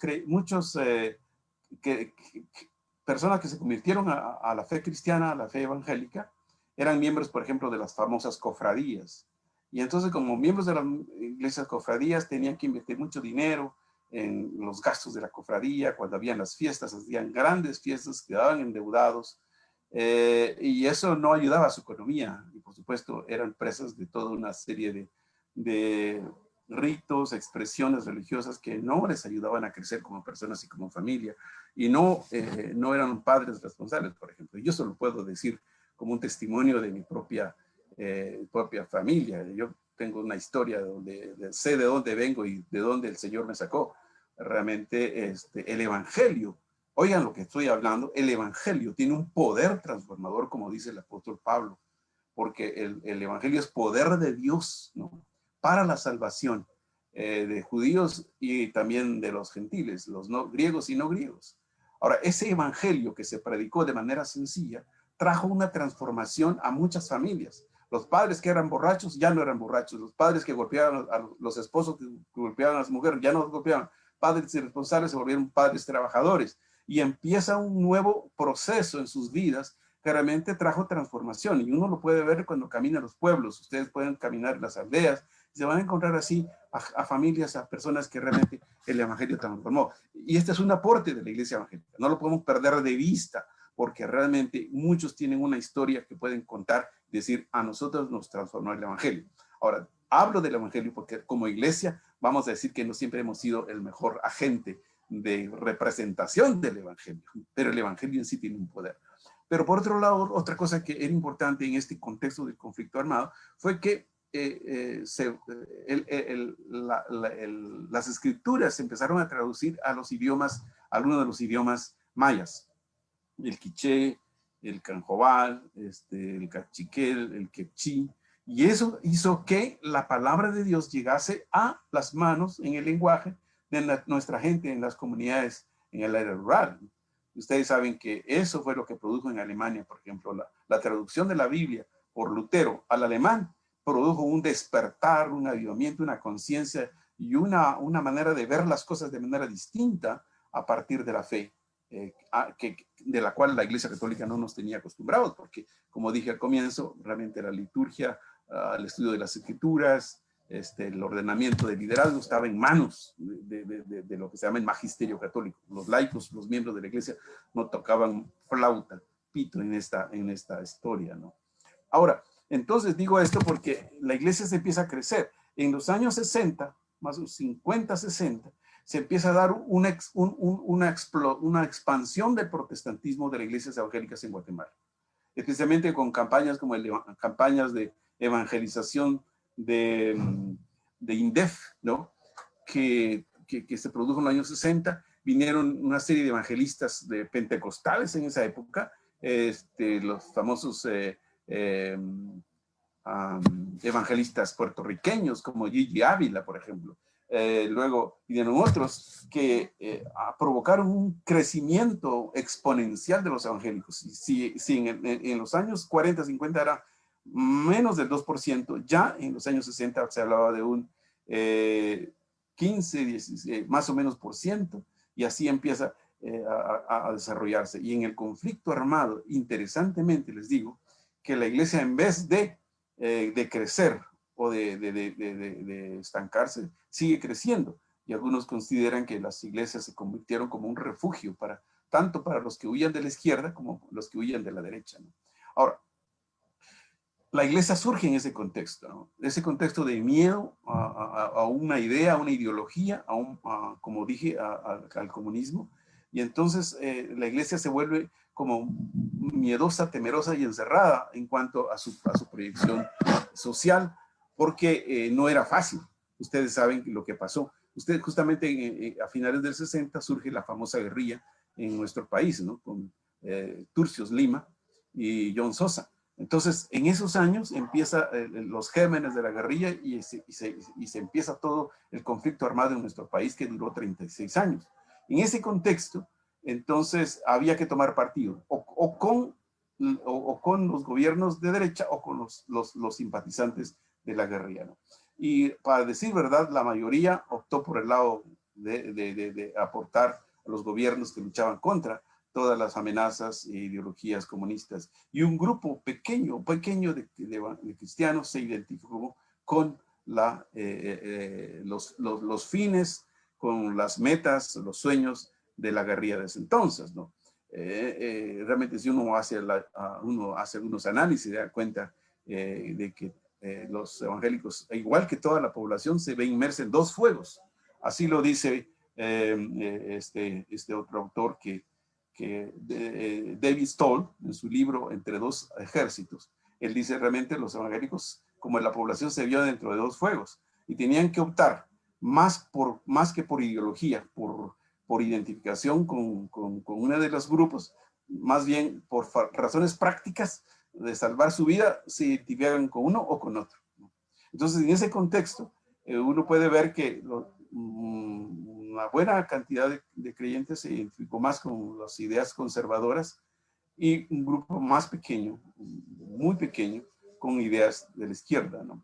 personas que se convirtieron a la fe cristiana, a la fe evangélica, eran miembros, por ejemplo, de las famosas cofradías. Y entonces, como miembros de las iglesias cofradías, tenían que invertir mucho dinero en los gastos de la cofradía. Cuando habían las fiestas, hacían grandes fiestas, quedaban endeudados. Y eso no ayudaba a su economía. Y por supuesto, eran presas de toda una serie de ritos, expresiones religiosas que no les ayudaban a crecer como personas y como familia, y no eran padres responsables, por ejemplo. Yo solo puedo decir como un testimonio de mi propia familia. Yo tengo una historia donde sé de dónde vengo y de dónde el Señor me sacó. Realmente el evangelio, oigan lo que estoy hablando, el evangelio tiene un poder transformador, como dice el apóstol Pablo, porque el evangelio es poder de Dios, ¿no?, para la salvación de judíos y también de los gentiles, los no, griegos y no griegos. Ahora, ese evangelio que se predicó de manera sencilla trajo una transformación a muchas familias. Los padres que eran borrachos ya no eran borrachos. Los padres que golpeaban a los esposos que golpeaban a las mujeres ya no los golpeaban. Padres irresponsables se volvieron padres trabajadores. Y empieza un nuevo proceso en sus vidas que realmente trajo transformación. Y uno lo puede ver cuando camina a los pueblos. Ustedes pueden caminar en las aldeas. Se van a encontrar así a familias, a personas que realmente el evangelio transformó. Y este es un aporte de la iglesia evangélica. No lo podemos perder de vista, porque realmente muchos tienen una historia que pueden contar, decir, a nosotros nos transformó el evangelio. Ahora, hablo del evangelio porque como iglesia vamos a decir que no siempre hemos sido el mejor agente de representación del evangelio, pero el evangelio en sí tiene un poder. Pero por otro lado, otra cosa que era importante en este contexto del conflicto armado fue que las escrituras se empezaron a traducir a los idiomas, a algunos de los idiomas mayas, el quiché, el canjobal, el cachiquel, el quechí, y eso hizo que la palabra de Dios llegase a las manos en el lenguaje de nuestra gente en las comunidades en el área rural. Ustedes saben que eso fue lo que produjo en Alemania, por ejemplo, la traducción de la Biblia por Lutero al alemán produjo un despertar, un avivamiento, una conciencia y una manera de ver las cosas de manera distinta a partir de la fe, de la cual la Iglesia Católica no nos tenía acostumbrados, porque, como dije al comienzo, realmente la liturgia, el estudio de las Escrituras, el ordenamiento del liderazgo estaba en manos de lo que se llama el magisterio católico. Los laicos, los miembros de la Iglesia, no tocaban flauta, pito en esta historia, ¿no? Ahora, entonces digo esto porque la Iglesia se empieza a crecer. En los años 60, más o menos 50, 60, se empieza a dar una expansión del protestantismo de las iglesias evangélicas en Guatemala, especialmente con campañas como campañas de evangelización de INDEF, ¿no? que se produjo en los años 60. Vinieron una serie de evangelistas de pentecostales en esa época, los famosos evangelistas puertorriqueños como Gigi Ávila, por ejemplo. Luego vinieron otros que provocaron un crecimiento exponencial de los evangélicos. Si en los años 40, 50 era menos del 2%, ya en los años 60 se hablaba de un 15, 16, más o menos por ciento, y así empieza a desarrollarse. Y en el conflicto armado, interesantemente les digo, que la iglesia, en vez de crecer o de estancarse, sigue creciendo. Y algunos consideran que las iglesias se convirtieron como un refugio tanto para los que huían de la izquierda como los que huían de la derecha, ¿no? Ahora, la iglesia surge en ese contexto, ¿no? Ese contexto de miedo a una idea, a una ideología, como dije, al comunismo. Y entonces la iglesia se vuelve como miedosa, temerosa y encerrada en cuanto a su proyección social, porque no era fácil. Ustedes saben lo que pasó. Ustedes justamente a finales del 60 surge la famosa guerrilla en nuestro país, ¿no? Con Turcios Lima y John Sosa. Entonces, en esos años empiezan los gérmenes de la guerrilla y se empieza todo el conflicto armado en nuestro país, que duró 36 años. En ese contexto, entonces, había que tomar partido, o con los gobiernos de derecha o con los simpatizantes de la guerrilla, ¿no? Y para decir verdad, la mayoría optó por el lado de aportar a los gobiernos que luchaban contra todas las amenazas e ideologías comunistas. Y un grupo pequeño de cristianos se identificó con los fines, con las metas, los sueños de la guerrilla de ese entonces, ¿no? Realmente si uno hace algunos análisis, se da cuenta de que los evangélicos, igual que toda la población, se ve inmersa en dos fuegos. Así lo dice este otro autor David Stoll, en su libro Entre dos ejércitos. Él dice realmente los evangélicos, como la población, se vio dentro de dos fuegos y tenían que optar más que por ideología, por identificación con uno de los grupos, más bien por razones prácticas de salvar su vida, se identifican con uno o con otro. Entonces, en ese contexto, uno puede ver que una buena cantidad de creyentes se identificó más con las ideas conservadoras y un grupo más pequeño, muy pequeño, con ideas de la izquierda, ¿no?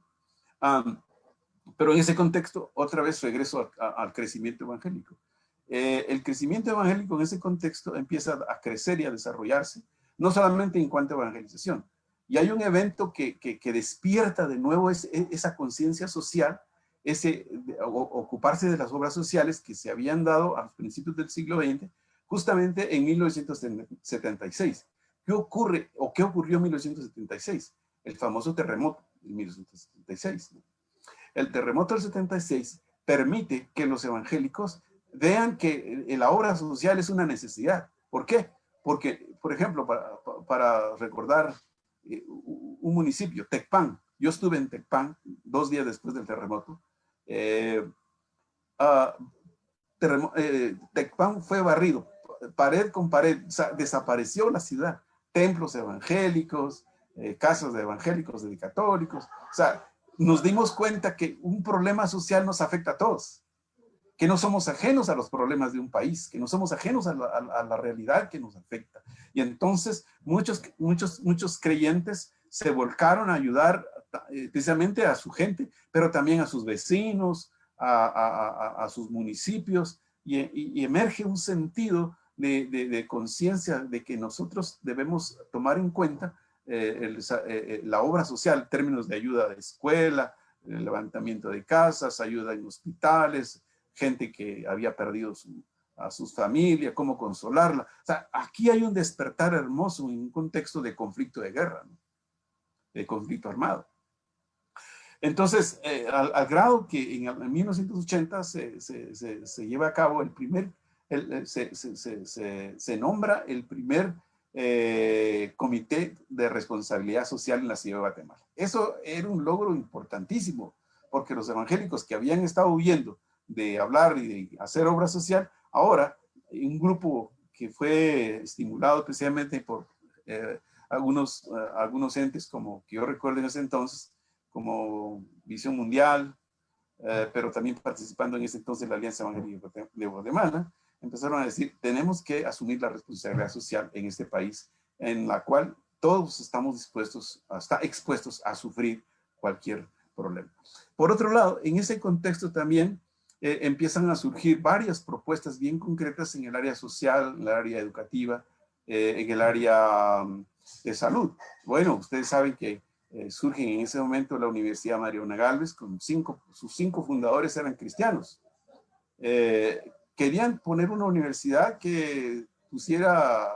Pero en ese contexto, otra vez regreso al crecimiento evangélico. El crecimiento evangélico en ese contexto empieza a crecer y a desarrollarse, no solamente en cuanto a evangelización. Y hay un evento que despierta de nuevo esa conciencia social, ocuparse de las obras sociales que se habían dado a los principios del siglo XX, justamente en 1976. ¿Qué ocurre o qué ocurrió en 1976? El famoso terremoto de 1976. El terremoto del 76 permite que los evangélicos vean que la obra social es una necesidad. ¿Por qué? Porque, por ejemplo, para recordar un municipio, Tecpan. Yo estuve en Tecpan 2 días después del terremoto. Tecpan fue barrido, pared con pared, o sea, desapareció la ciudad. Templos evangélicos, casas de evangélicos, de católicos. O sea, nos dimos cuenta que un problema social nos afecta a todos, que no somos ajenos a los problemas de un país, que no somos ajenos a la realidad que nos afecta. Y entonces muchos creyentes se volcaron a ayudar especialmente a su gente, pero también a sus vecinos, a sus municipios y emerge un sentido de conciencia de que nosotros debemos tomar en cuenta la obra social en términos de ayuda de escuela, el levantamiento de casas, ayuda en hospitales, gente que había perdido a sus familias, cómo consolarla. O sea, aquí hay un despertar hermoso en un contexto de conflicto de guerra, ¿no? De conflicto armado. Entonces, al grado que en 1980 se lleva a cabo el primer, se nombra el primer comité de responsabilidad social en la ciudad de Guatemala. Eso era un logro importantísimo, porque los evangélicos que habían estado huyendo de hablar y de hacer obra social, ahora un grupo que fue estimulado especialmente por algunos entes como que yo recuerdo en ese entonces, como Visión Mundial, pero también participando en ese entonces la Alianza Evangélica de Guatemala, empezaron a decir, tenemos que asumir la responsabilidad social en este país, en la cual todos estamos expuestos a sufrir cualquier problema. Por otro lado, en ese contexto también empiezan a surgir varias propuestas bien concretas en el área social, en el área educativa, en el área de salud. Bueno, ustedes saben que surgen en ese momento la Universidad Mariano Gálvez, con sus 5 fundadores eran cristianos. Querían poner una universidad que pusiera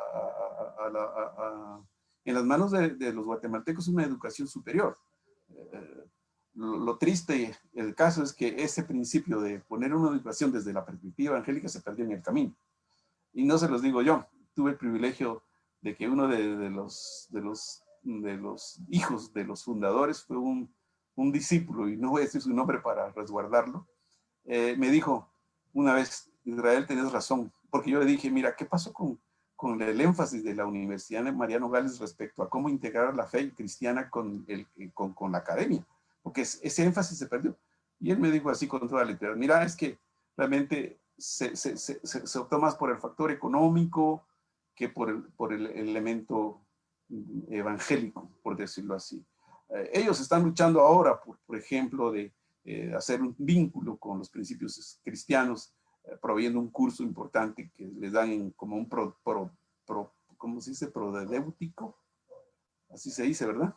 en las manos de los guatemaltecos una educación superior. Lo triste el caso es que ese principio de poner una educación desde la perspectiva evangélica se perdió en el camino. Y no se los digo yo, tuve el privilegio de que uno de los hijos de los fundadores fue un discípulo, y no voy a decir su nombre para resguardarlo, me dijo una vez, Israel, tenés razón, porque yo le dije, mira, ¿qué pasó con el énfasis de la Universidad de Mariano Gálvez respecto a cómo integrar la fe cristiana con la academia? Porque ese énfasis se perdió. Y él me dijo así con toda la literal, mira, es que realmente se optó más por el factor económico que por el elemento evangélico, por decirlo así. Ellos están luchando ahora, por ejemplo, de hacer un vínculo con los principios cristianos, proveyendo un curso importante que les dan como un ¿cómo se dice? Propedéutico. Así se dice, ¿verdad?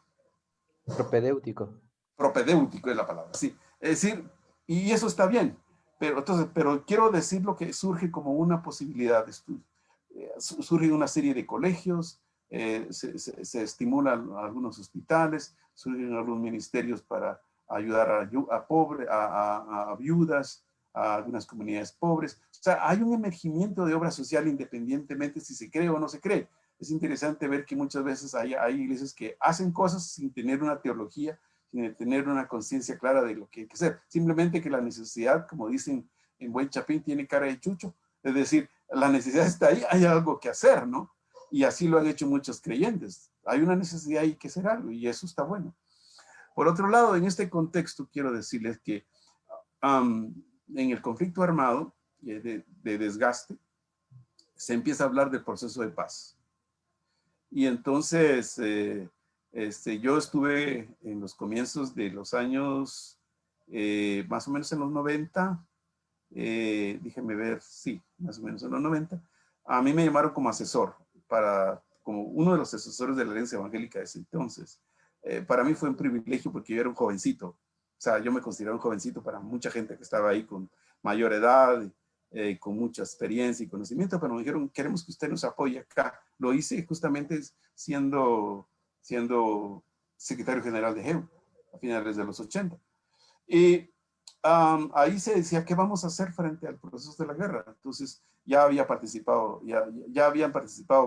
Propedéutico. Propedéutico es la palabra, sí. Es decir, y eso está bien, pero quiero decir lo que surge como una posibilidad de estudio. Surge una serie de colegios, se estimulan algunos hospitales, surgen algunos ministerios para ayudar a viudas, a algunas comunidades pobres. O sea, hay un emergimiento de obra social independientemente si se cree o no se cree. Es interesante ver que muchas veces hay iglesias que hacen cosas sin tener una teología, sin tener una conciencia clara de lo que hay que hacer. Simplemente que la necesidad, como dicen en buen chapín, tiene cara de chucho. Es decir, la necesidad está ahí, hay algo que hacer, ¿no? Y así lo han hecho muchos creyentes. Hay una necesidad y hay que hacer algo, y eso está bueno. Por otro lado, en este contexto, quiero decirles que en el conflicto armado de desgaste, se empieza a hablar del proceso de paz. Y entonces, yo estuve en los comienzos de los años, más o menos en los 90, déjenme ver, sí, más o menos en los 90, a mí me llamaron como asesor, como uno de los asesores de la Alianza Evangélica de ese entonces. Para mí fue un privilegio porque yo era un jovencito, o sea, yo me consideraba un jovencito para mucha gente que estaba ahí con mayor edad, con mucha experiencia y conocimiento, pero me dijeron, queremos que usted nos apoye acá. Lo hice justamente siendo secretario general de GEU a finales de los 80. Y ahí se decía, ¿qué vamos a hacer frente al proceso de la guerra? Entonces ya habían participado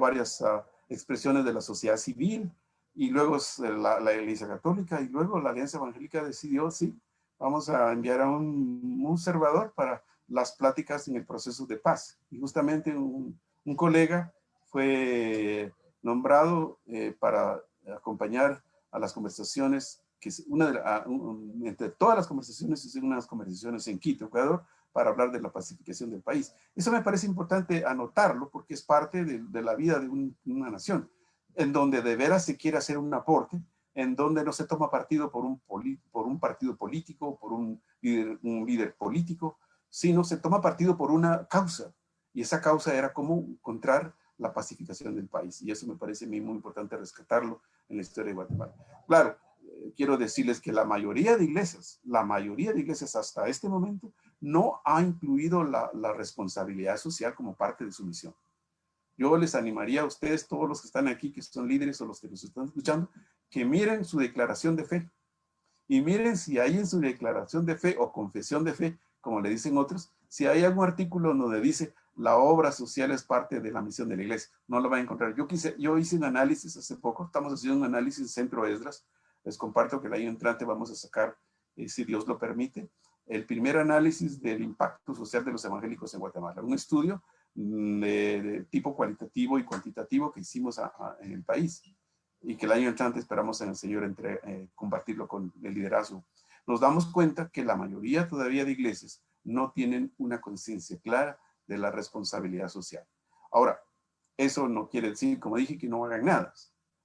varias expresiones de la sociedad civil, y luego la Iglesia Católica, y luego la Alianza Evangélica decidió, sí, vamos a enviar a un observador para las pláticas en el proceso de paz. Y justamente un colega fue nombrado para acompañar a las conversaciones, que es entre todas las conversaciones, es unas conversaciones en Quito, Ecuador, para hablar de la pacificación del país. Eso me parece importante anotarlo porque es parte de la vida de una nación, en donde de veras se quiere hacer un aporte, en donde no se toma partido por un partido político, por un líder político, sino se toma partido por una causa. Y esa causa era cómo encontrar la pacificación del país. Y eso me parece a mí muy importante rescatarlo en la historia de Guatemala. Claro, quiero decirles que la mayoría de iglesias hasta este momento no ha incluido la responsabilidad social como parte de su misión. Yo les animaría a ustedes, todos los que están aquí, que son líderes o los que nos están escuchando, que miren su declaración de fe. Y miren si hay en su declaración de fe o confesión de fe, como le dicen otros, si hay algún artículo donde dice la obra social es parte de la misión de la iglesia. No lo van a encontrar. Yo hice un análisis hace poco, estamos haciendo un análisis en Centro Esdras. Les comparto que el año entrante vamos a sacar, si Dios lo permite, el primer análisis del impacto social de los evangélicos en Guatemala. Un estudio de tipo cualitativo y cuantitativo que hicimos en el país y que el año entrante esperamos en el Señor compartirlo con el liderazgo. Nos damos cuenta que la mayoría todavía de iglesias no tienen una conciencia clara de la responsabilidad social. Ahora, eso no quiere decir, como dije, que no hagan nada.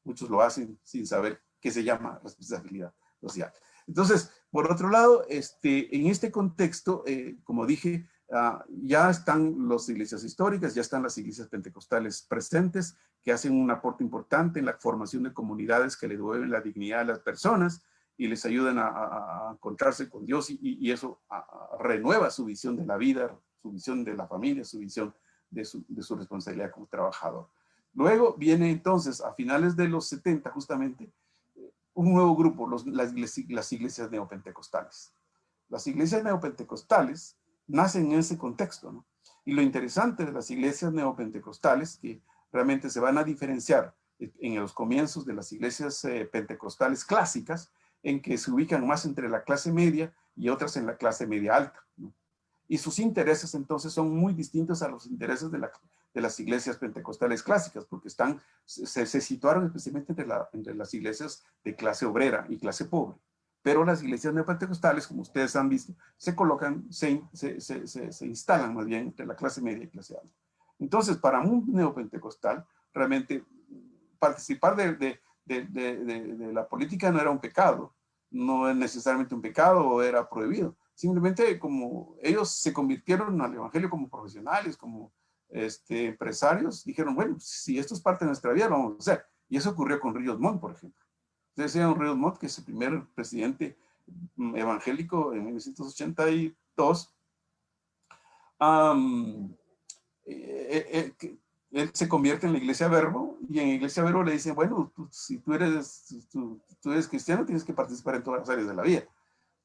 Muchos lo hacen sin saber qué se llama responsabilidad social. Entonces, por otro lado, en este contexto, como dije, ya están las iglesias históricas, ya están las iglesias pentecostales presentes, que hacen un aporte importante en la formación de comunidades que le devuelven la dignidad a las personas y les ayudan a encontrarse con Dios y eso renueva su visión de la vida, su visión de la familia, su visión de su responsabilidad como trabajador. Luego viene entonces, a finales de los 70 justamente, un nuevo grupo, las iglesias neopentecostales. Las iglesias neopentecostales nacen en ese contexto, ¿no? Y lo interesante de las iglesias neopentecostales, que realmente se van a diferenciar en los comienzos de las iglesias pentecostales clásicas, en que se ubican más entre la clase media y otras en la clase media alta, ¿no? Y sus intereses entonces son muy distintos a los intereses de las iglesias pentecostales clásicas, porque se situaron especialmente entre las iglesias de clase obrera y clase pobre. Pero las iglesias neopentecostales, como ustedes han visto, se colocan, se instalan más bien entre la clase media y clase alta. Entonces, para un neopentecostal, realmente participar de la política no era un pecado, no es necesariamente un pecado o era prohibido. Simplemente como ellos se convirtieron al evangelio como profesionales, como empresarios, dijeron, bueno, si esto es parte de nuestra vida, lo vamos a hacer. Y eso ocurrió con Ríos Montt, por ejemplo. Ustedes saben Ríos Montt, que es el primer presidente evangélico en 1982. Él se convierte en la Iglesia Verbo y en la Iglesia Verbo le dicen, bueno, si tú eres cristiano, tienes que participar en todas las áreas de la vida.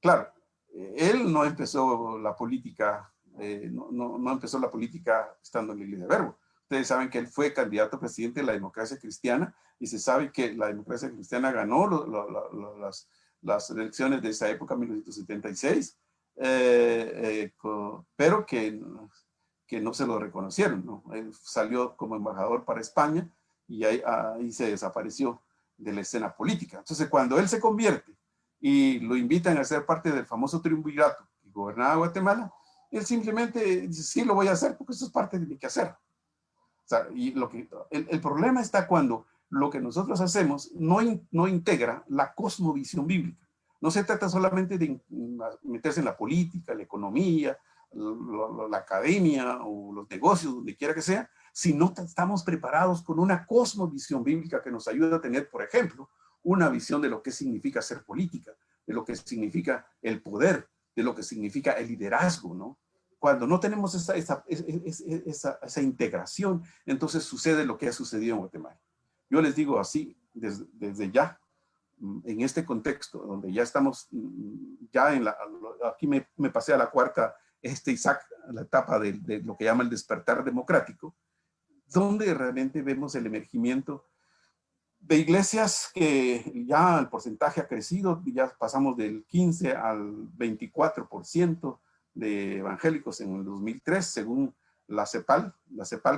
Claro, él no empezó la política, no empezó la política estando en la Iglesia Verbo. Ustedes saben que él fue candidato a presidente de la democracia cristiana y se sabe que la democracia cristiana ganó las elecciones de esa época, 1976, pero que no se lo reconocieron, ¿no? Él salió como embajador para España y ahí se desapareció de la escena política. Entonces, cuando él se convierte y lo invitan a ser parte del famoso triunvirato que gobernaba Guatemala, él simplemente dice, sí, lo voy a hacer porque eso es parte de mi quehacer. O sea, y el problema está cuando lo que nosotros hacemos no integra la cosmovisión bíblica. No se trata solamente de meterse en la política, la economía, la academia o los negocios, donde quiera que sea, sino estamos preparados con una cosmovisión bíblica que nos ayuda a tener, por ejemplo, una visión de lo que significa ser política, de lo que significa el poder, de lo que significa el liderazgo, ¿no? Cuando no tenemos esa integración, entonces sucede lo que ha sucedido en Guatemala. Yo les digo así, desde ya, en este contexto, donde ya estamos, ya aquí me pasé a la cuarta, Isaac, la etapa de lo que llama el despertar democrático, donde realmente vemos el emergimiento de iglesias que ya el porcentaje ha crecido, ya pasamos del 15 al 24% de evangélicos en el 2003, según la CEPAL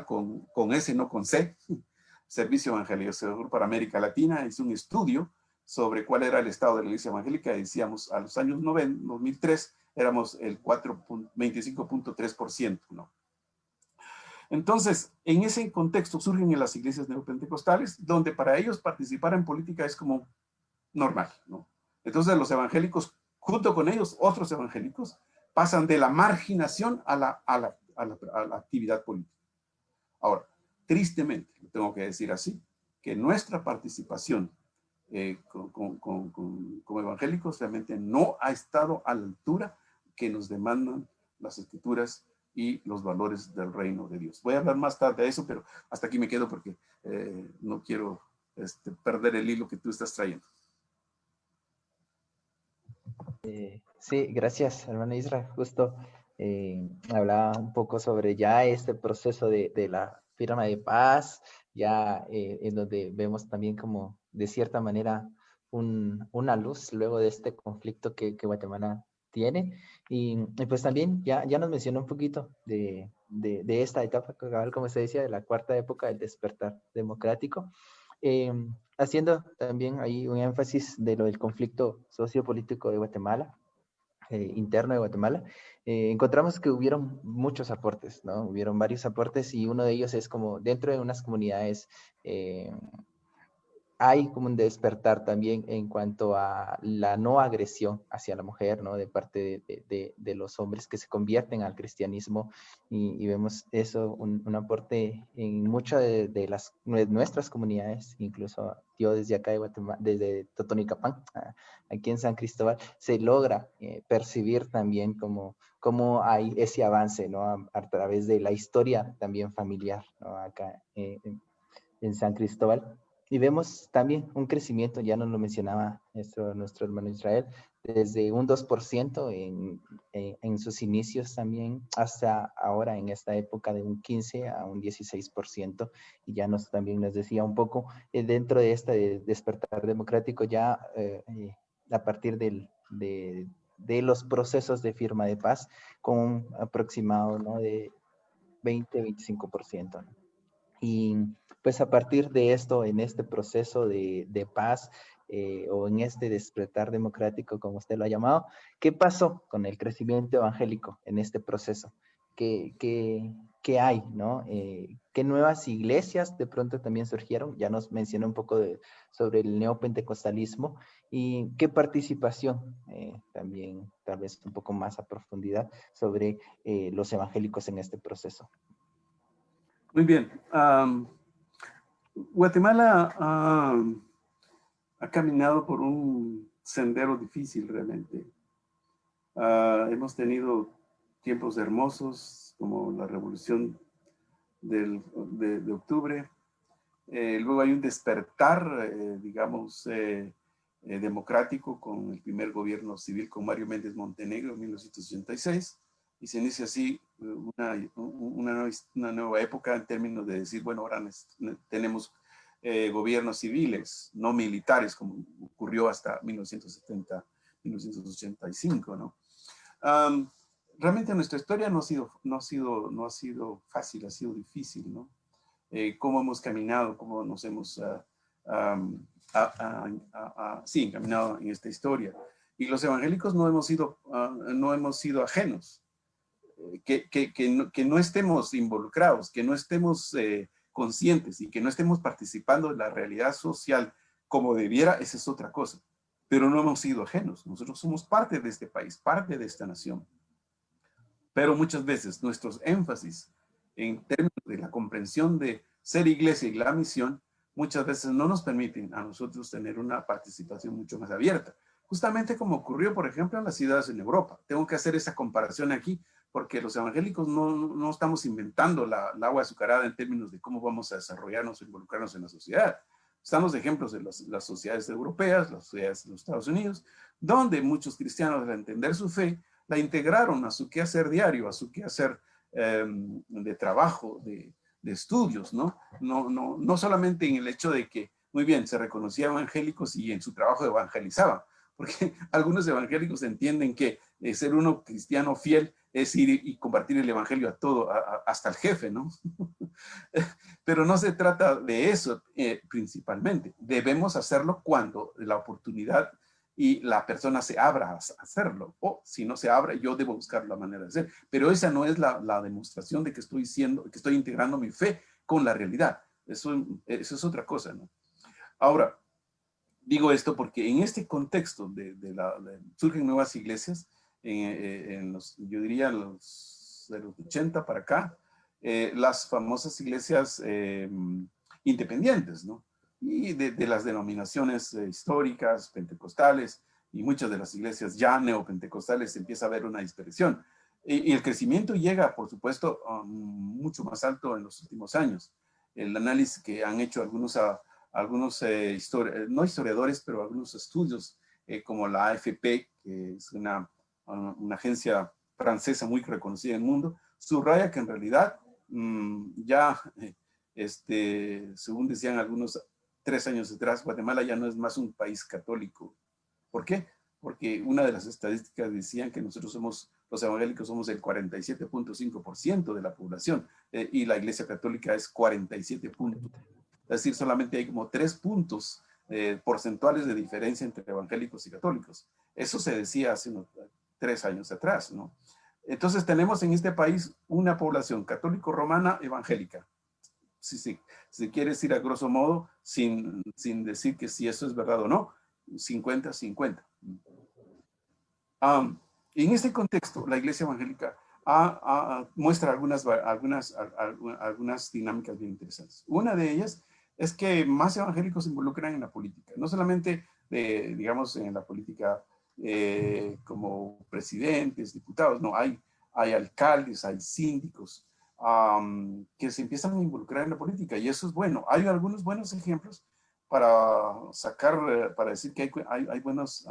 con S, no con C, Servicio Evangelizador para América Latina, hizo un estudio sobre cuál era el estado de la iglesia evangélica y decíamos, a los años 2003 éramos el 25.3%, ¿no? Entonces, en ese contexto surgen en las iglesias neopentecostales, donde para ellos participar en política es como normal, ¿no? Entonces los evangélicos, junto con ellos, otros evangélicos, pasan de la marginación a la actividad política. Ahora, tristemente, lo tengo que decir así, que nuestra participación como evangélicos realmente no ha estado a la altura que nos demandan las escrituras y los valores del reino de Dios. Voy a hablar más tarde de eso, pero hasta aquí me quedo porque no quiero perder el hilo que tú estás trayendo. Sí, gracias, hermano Isra. Justo hablaba un poco sobre ya este proceso de la firma de paz, ya en donde vemos también como de cierta manera una luz luego de este conflicto que Guatemala tiene. Y pues también ya nos mencionó un poquito de esta etapa, cabal, como se decía, de la cuarta época del despertar democrático. Eh, Haciendo también ahí un énfasis de lo del conflicto sociopolítico de Guatemala, interno de Guatemala, encontramos que hubieron muchos aportes, ¿no? Hubieron varios aportes y uno de ellos es como dentro de unas comunidades hay como un despertar también en cuanto a la no agresión hacia la mujer, ¿no? De parte de los hombres que se convierten al cristianismo y vemos eso, un aporte en muchas de nuestras comunidades, incluso yo desde acá de Guatemala, desde Totonicapán, aquí en San Cristóbal, se logra percibir también como hay ese avance, ¿no? A través de la historia también familiar, ¿no? Acá en San Cristóbal. Y vemos también un crecimiento, ya nos lo mencionaba nuestro hermano Israel, desde un 2% en sus inicios también, hasta ahora en esta época de un 15 a un 16%. Y ya también nos decía un poco, dentro de este despertar democrático, ya a partir de los procesos de firma de paz, con un aproximado, ¿no? De 20-25%, ¿no? Y pues a partir de esto, en este proceso de paz o en este despertar democrático, como usted lo ha llamado, ¿qué pasó con el crecimiento evangélico en este proceso? ¿Qué hay, no? ¿Qué nuevas iglesias de pronto también surgieron? Ya nos mencionó un poco sobre el neopentecostalismo y qué participación también, tal vez un poco más a profundidad, sobre los evangélicos en este proceso. Muy bien. Guatemala ha caminado por un sendero difícil realmente. Hemos tenido tiempos hermosos como la revolución de octubre. Luego hay un despertar, digamos, democrático con el primer gobierno civil con Mario Méndez Montenegro en 1986. Y se inicia así una nueva época en términos de decir, bueno, ahora tenemos gobiernos civiles, no militares, como ocurrió hasta 1970, 1985, ¿no? Realmente nuestra historia no ha sido fácil, ha sido difícil, ¿no? Cómo hemos caminado, cómo nos hemos encaminado en esta historia. Y los evangélicos no hemos sido ajenos. Que no estemos involucrados, que no estemos conscientes y que no estemos participando de la realidad social como debiera, esa es otra cosa. Pero no hemos sido ajenos. Nosotros somos parte de este país, parte de esta nación. Pero muchas veces nuestros énfasis en términos de la comprensión de ser iglesia y la misión, muchas veces no nos permiten a nosotros tener una participación mucho más abierta. Justamente como ocurrió, por ejemplo, en las ciudades en Europa. Tengo que hacer esa comparación aquí porque los evangélicos no estamos inventando la agua azucarada en términos de cómo vamos a desarrollarnos o involucrarnos en la sociedad. Estamos de ejemplos de las sociedades europeas, las sociedades de los Estados Unidos, donde muchos cristianos, al entender su fe, la integraron a su quehacer diario, a su quehacer de trabajo, de estudios, ¿no? No solamente en el hecho de que, muy bien, se reconocían evangélicos y en su trabajo evangelizaban, porque algunos evangélicos entienden que ser uno cristiano fiel es ir y compartir el evangelio a todo, hasta el jefe, ¿no? Pero no se trata de eso principalmente. Debemos hacerlo cuando la oportunidad y la persona se abra a hacerlo. O si no se abre, yo debo buscar la manera de hacer. Pero esa no es la demostración de que estoy integrando mi fe con la realidad. Eso es otra cosa, ¿no? Ahora, Digo esto porque en este contexto surgen nuevas iglesias, yo diría de los 80 para acá, las famosas iglesias independientes, ¿no? Y de las denominaciones históricas, pentecostales, y muchas de las iglesias ya neopentecostales empieza a haber una dispersión. Y el crecimiento llega, por supuesto, mucho más alto en los últimos años. El análisis que han hecho algunos no historiadores, pero algunos estudios, como la AFP, que es una agencia francesa muy reconocida en el mundo, subraya que en realidad ya, según decían algunos 3 años atrás, Guatemala ya no es más un país católico. ¿Por qué? Porque una de las estadísticas decían que nosotros los evangélicos somos el 47.5% de la población, y la Iglesia Católica es 47 puntos. Es decir, solamente hay como 3 puntos porcentuales de diferencia entre evangélicos y católicos. Eso se decía hace unos 3 años atrás, ¿no? Entonces tenemos en este país una población católico-romana evangélica. Si quiere decir a grosso modo, sin decir que si eso es verdad o no, 50-50. En este contexto, la Iglesia Evangélica muestra algunas dinámicas bien interesantes. Una de ellas es que más evangélicos se involucran en la política, no solamente, digamos, en la política como presidentes, diputados, no, hay alcaldes, hay síndicos que se empiezan a involucrar en la política, y eso es bueno. Hay algunos buenos ejemplos para decir que hay buenos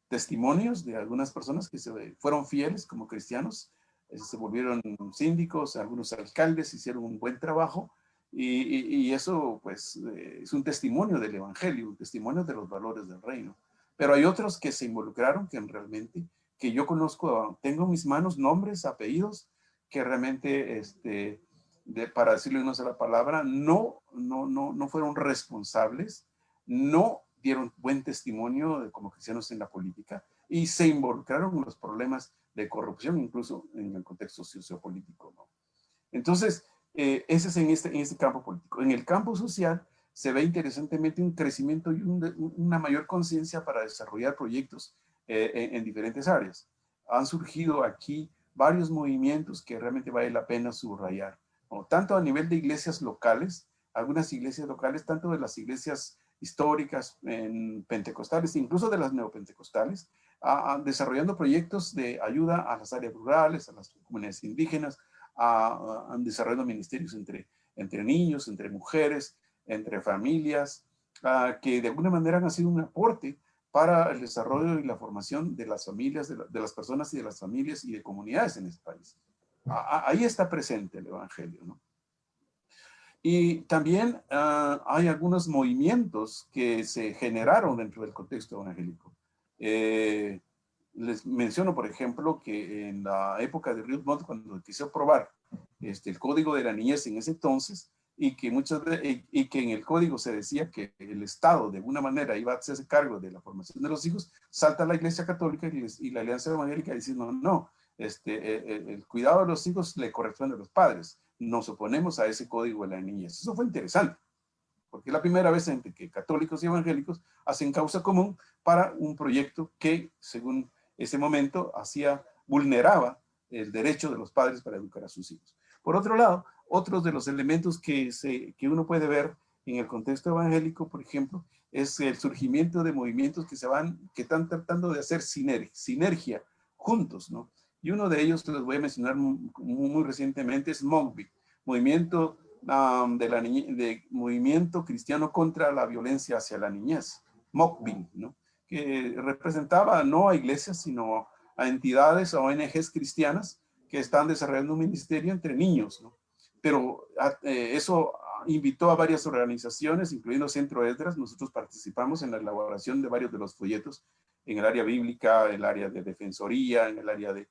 testimonios de algunas personas que fueron fieles como cristianos, se volvieron síndicos, algunos alcaldes hicieron un buen trabajo, y eso pues es un testimonio del evangelio, un testimonio de los valores del reino. Pero hay otros que se involucraron que yo conozco, tengo en mis manos nombres, apellidos, que realmente, para decirlo en una sola palabra, no fueron responsables, no dieron buen testimonio como cristianos en la política, y se involucraron en los problemas de corrupción, incluso en el contexto sociopolítico, ¿no? Entonces, ese es en este campo político. En el campo social se ve interesantemente un crecimiento y una mayor conciencia para desarrollar proyectos en diferentes áreas. Han surgido aquí varios movimientos que realmente vale la pena subrayar, ¿no? Tanto a nivel de iglesias locales, algunas iglesias locales, tanto de las iglesias históricas, pentecostales, incluso de las neopentecostales, desarrollando proyectos de ayuda a las áreas rurales, a las comunidades indígenas, desarrollando ministerios entre niños, entre mujeres, entre familias, que de alguna manera han sido un aporte para el desarrollo y la formación de las familias, de las personas y de las familias y de comunidades en este país. Ahí está presente el evangelio, ¿no? Y también hay algunos movimientos que se generaron dentro del contexto evangélico. Les menciono, por ejemplo, que en la época de Riot Montt, cuando quiso aprobar el Código de la Niñez en ese entonces, y que en el código se decía que el Estado de alguna manera iba a hacerse cargo de la formación de los hijos, salta la Iglesia Católica y la Alianza Evangélica diciendo, no, el cuidado de los hijos le corresponde a los padres. Nos oponemos a ese Código de la Niñez. Eso fue interesante, porque es la primera vez en que católicos y evangélicos hacen causa común para un proyecto que, según ese momento, vulneraba el derecho de los padres para educar a sus hijos. Por otro lado, otros de los elementos que uno puede ver en el contexto evangélico, por ejemplo, es el surgimiento de movimientos que están tratando de hacer sinergia juntos, ¿no? Y uno de ellos, les voy a mencionar muy recientemente, es MOCBI, Movimiento Movimiento Cristiano contra la Violencia hacia la Niñez, MOCBI, ¿no? Que representaba no a iglesias, sino a entidades, a ONGs cristianas que están desarrollando un ministerio entre niños, ¿no? Pero eso invitó a varias organizaciones, incluyendo Centro Esdras. Nosotros participamos en la elaboración de varios de los folletos en el área bíblica, en el área de defensoría, en el área de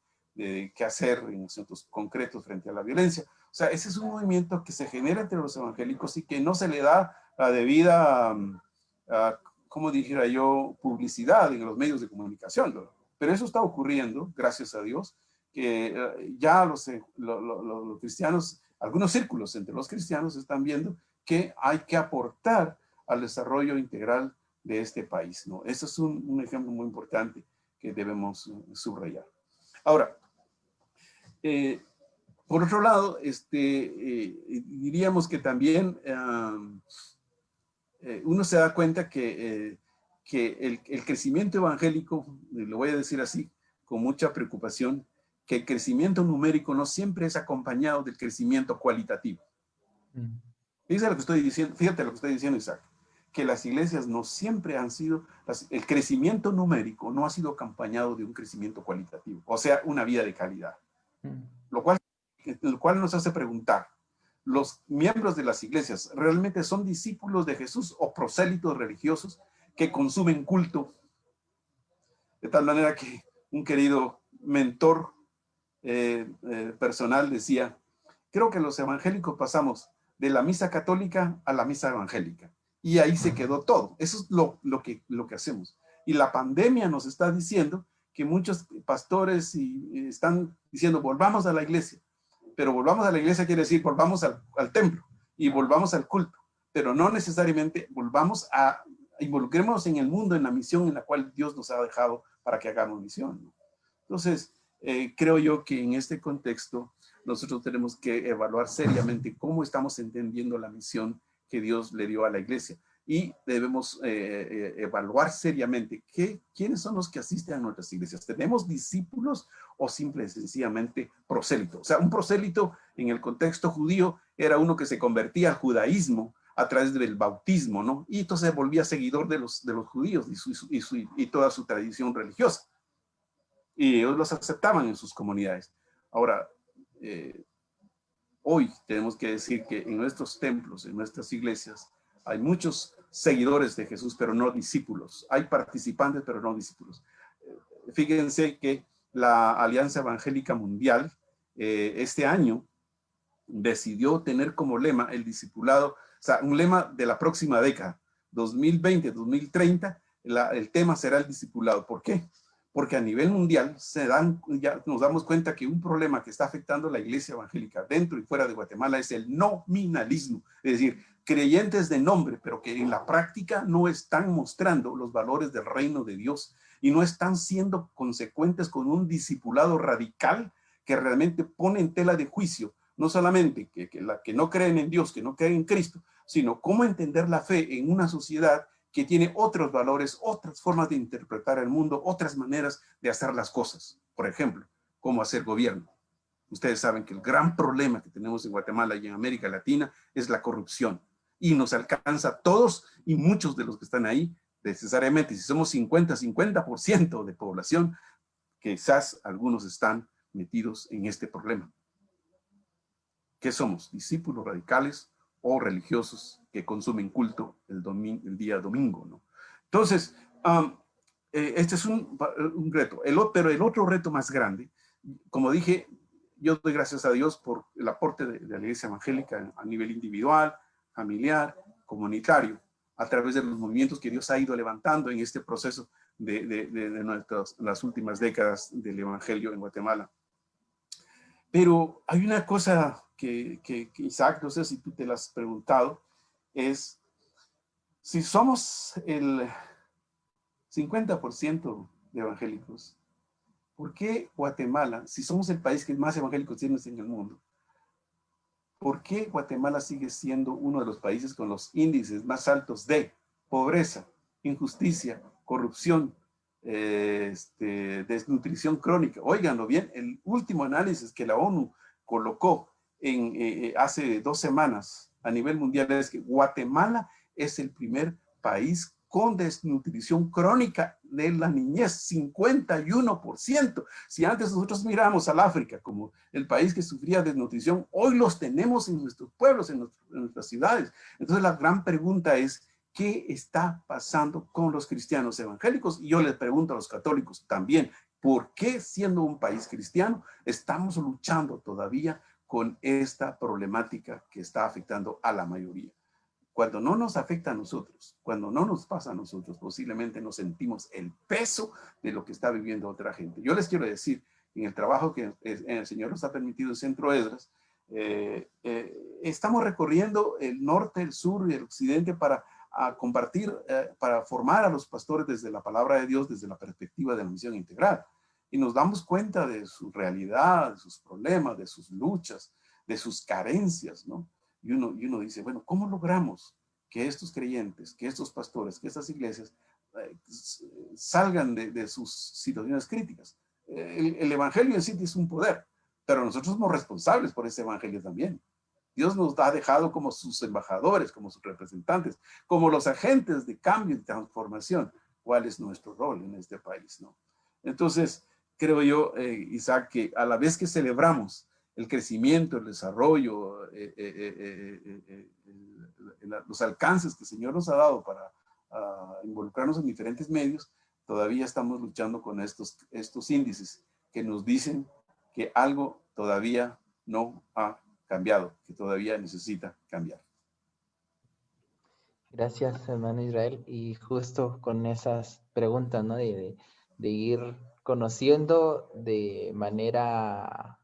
qué hacer en asuntos concretos frente a la violencia. O sea, ese es un movimiento que se genera entre los evangélicos y que no se le da la debida, como dijera yo, publicidad en los medios de comunicación, ¿no? Pero eso está ocurriendo, gracias a Dios, que ya los cristianos, algunos círculos entre los cristianos están viendo que hay que aportar al desarrollo integral de este país, ¿no? Eso es un ejemplo muy importante que debemos subrayar. Ahora, por otro lado, diríamos que también uno se da cuenta que el crecimiento evangélico, lo voy a decir así, con mucha preocupación, que el crecimiento numérico no siempre es acompañado del crecimiento cualitativo. Fíjate lo que estoy diciendo, Isaac, que las iglesias no siempre han sido, el crecimiento numérico no ha sido acompañado de un crecimiento cualitativo, o sea, una vida de calidad. Lo cual nos hace preguntar, ¿los miembros de las iglesias realmente son discípulos de Jesús o prosélitos religiosos que consumen culto? De tal manera que un querido mentor personal decía, creo que los evangélicos pasamos de la misa católica a la misa evangélica. Y ahí se quedó todo. Eso es lo que hacemos. Y la pandemia nos está diciendo que muchos pastores están diciendo, volvamos a la iglesia. Pero volvamos a la iglesia quiere decir, volvamos al templo y volvamos al culto. Pero no necesariamente volvamos a involucrarnos en el mundo, en la misión en la cual Dios nos ha dejado para que hagamos misión, ¿no? Entonces, creo yo que en este contexto nosotros tenemos que evaluar seriamente cómo estamos entendiendo la misión que Dios le dio a la iglesia. Y debemos evaluar seriamente quiénes son los que asisten a nuestras iglesias. ¿Tenemos discípulos o simple y sencillamente prosélitos? O sea, un prosélito en el contexto judío era uno que se convertía al judaísmo a través del bautismo, ¿no? Y entonces se volvía seguidor de los judíos y toda su tradición religiosa. Y ellos los aceptaban en sus comunidades. Ahora, hoy tenemos que decir que en nuestros templos, en nuestras iglesias, hay muchos seguidores de Jesús, pero no discípulos. Hay participantes, pero no discípulos. Fíjense que la Alianza Evangélica Mundial este año decidió tener como lema el discipulado, o sea, un lema de la próxima década, 2020, 2030, el tema será el discipulado. ¿Por qué? Porque a nivel mundial ya nos damos cuenta que un problema que está afectando a la iglesia evangélica dentro y fuera de Guatemala es el nominalismo, es decir, creyentes de nombre, pero que en la práctica no están mostrando los valores del reino de Dios y no están siendo consecuentes con un discipulado radical que realmente pone en tela de juicio no solamente que no creen en Dios, que no creen en Cristo, sino cómo entender la fe en una sociedad que tiene otros valores, otras formas de interpretar el mundo, otras maneras de hacer las cosas. Por ejemplo, cómo hacer gobierno. Ustedes saben que el gran problema que tenemos en Guatemala y en América Latina es la corrupción. Y nos alcanza a todos y muchos de los que están ahí, necesariamente, si somos 50% de población, quizás algunos están metidos en este problema. ¿Qué somos? ¿Discípulos radicales o religiosos que consumen culto el día domingo, ¿no? Entonces, este es un reto. Pero el otro reto más grande, como dije, yo doy gracias a Dios por el aporte de la iglesia evangélica a nivel individual, familiar, comunitario, a través de los movimientos que Dios ha ido levantando en este proceso de las últimas décadas del evangelio en Guatemala. Pero hay una cosa que Isaac, no sé si tú te la has preguntado, es si somos el 50% de evangélicos, ¿por qué Guatemala, si somos el país que más evangélicos tiene en el mundo, por qué Guatemala sigue siendo uno de los países con los índices más altos de pobreza, injusticia, corrupción, desnutrición crónica? Óiganlo bien, el último análisis que la ONU colocó hace 2 semanas a nivel mundial es que Guatemala es el primer país con desnutrición crónica de la niñez, 51%. Si antes nosotros miramos al África como el país que sufría desnutrición, hoy los tenemos en nuestros pueblos, en nuestras ciudades. Entonces la gran pregunta es, ¿qué está pasando con los cristianos evangélicos? Y yo les pregunto a los católicos también, ¿por qué siendo un país cristiano estamos luchando todavía con esta problemática que está afectando a la mayoría? Cuando no nos afecta a nosotros, cuando no nos pasa a nosotros, posiblemente nos sentimos el peso de lo que está viviendo otra gente. Yo les quiero decir, en el trabajo que el Señor nos ha permitido en Centro Esdras, estamos recorriendo el norte, el sur y el occidente para a compartir, para formar a los pastores desde la palabra de Dios, desde la perspectiva de la misión integral. Y nos damos cuenta de su realidad, de sus problemas, de sus luchas, de sus carencias, ¿no? Y uno dice, bueno, ¿cómo logramos que estos creyentes, que estos pastores, que estas iglesias salgan de sus situaciones críticas? El evangelio en sí es un poder, pero nosotros somos responsables por ese evangelio también. Dios nos ha dejado como sus embajadores, como sus representantes, como los agentes de cambio y transformación. ¿Cuál es nuestro rol en este país, no? Entonces, creo yo, Isaac, que a la vez que celebramos el crecimiento, el desarrollo, los alcances que el Señor nos ha dado para involucrarnos en diferentes medios, todavía estamos luchando con estos índices que nos dicen que algo todavía no ha cambiado, que todavía necesita cambiar. Gracias, hermano Israel. Y justo con esas preguntas, ¿no? De ir conociendo de manera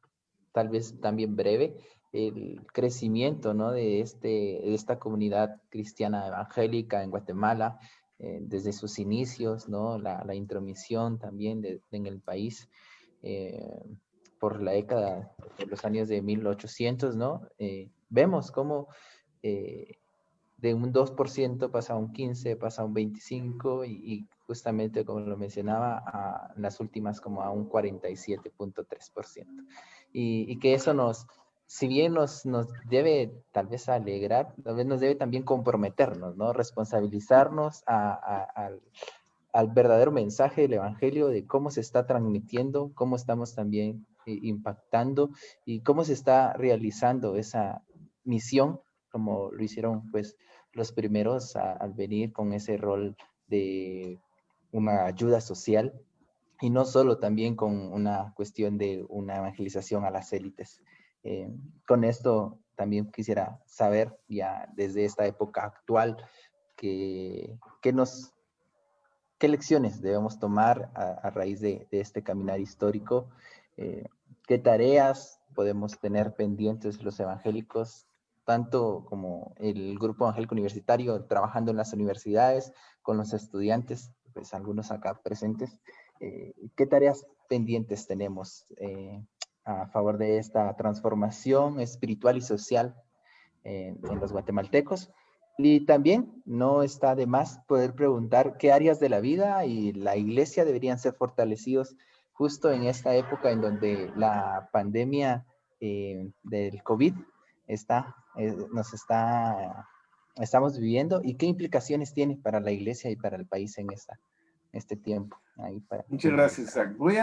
tal vez también breve el crecimiento, ¿no? De esta comunidad cristiana evangélica en Guatemala, desde sus inicios, ¿no? La intromisión también en el país. Por la década, por los años de 1800, ¿no? Vemos cómo de un 2% pasa a un 15%, pasa a un 25% y justamente como lo mencionaba, a las últimas como a un 47.3%. Y que eso si bien nos debe tal vez alegrar, tal vez nos debe también comprometernos, ¿no? Responsabilizarnos al verdadero mensaje del Evangelio, de cómo se está transmitiendo, cómo estamos también impactando y cómo se está realizando esa misión, como lo hicieron pues los primeros al venir con ese rol de una ayuda social y no solo también con una cuestión de una evangelización a las élites. Con esto también quisiera saber ya desde esta época actual qué lecciones debemos tomar a raíz de este caminar histórico, qué tareas podemos tener pendientes los evangélicos, tanto como el grupo evangélico universitario trabajando en las universidades, con los estudiantes, pues algunos acá presentes, qué tareas pendientes tenemos a favor de esta transformación espiritual y social en los guatemaltecos. Y también no está de más poder preguntar qué áreas de la vida y la iglesia deberían ser fortalecidos justo en esta época en donde la pandemia del COVID estamos viviendo y qué implicaciones tiene para la iglesia y para el país en este tiempo. Muchas gracias, Isaac. Voy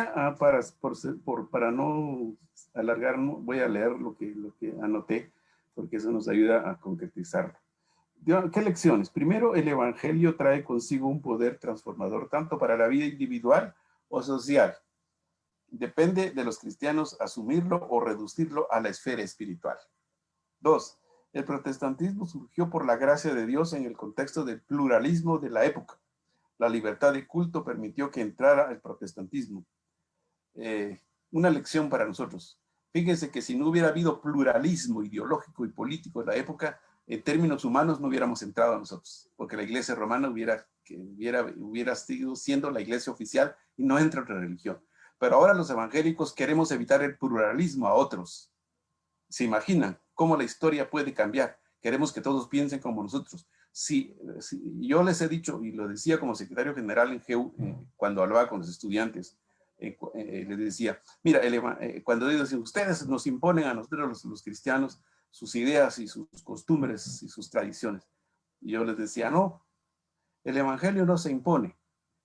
para no alargarnos, voy a leer lo que anoté, porque eso nos ayuda a concretizarlo. ¿Qué lecciones? Primero, el evangelio trae consigo un poder transformador tanto para la vida individual o social. Depende de los cristianos asumirlo o reducirlo a la esfera espiritual. 2. El protestantismo surgió por la gracia de Dios en el contexto del pluralismo de la época. La libertad de culto permitió que entrara el protestantismo. Una lección para nosotros. Fíjense que si no hubiera habido pluralismo ideológico y político en la época, en términos humanos no hubiéramos entrado nosotros, porque la iglesia romana hubiera sido siendo la iglesia oficial y no entra otra religión. Pero ahora los evangélicos queremos evitar el pluralismo a otros. ¿Se imaginan cómo la historia puede cambiar? Queremos que todos piensen como nosotros. Si yo les he dicho, y lo decía como secretario general en GEU, cuando hablaba con los estudiantes, les decía, mira, cuando ellos dicen, ustedes nos imponen a nosotros los cristianos sus ideas y sus costumbres y sus tradiciones. Y yo les decía, no, el evangelio no se impone,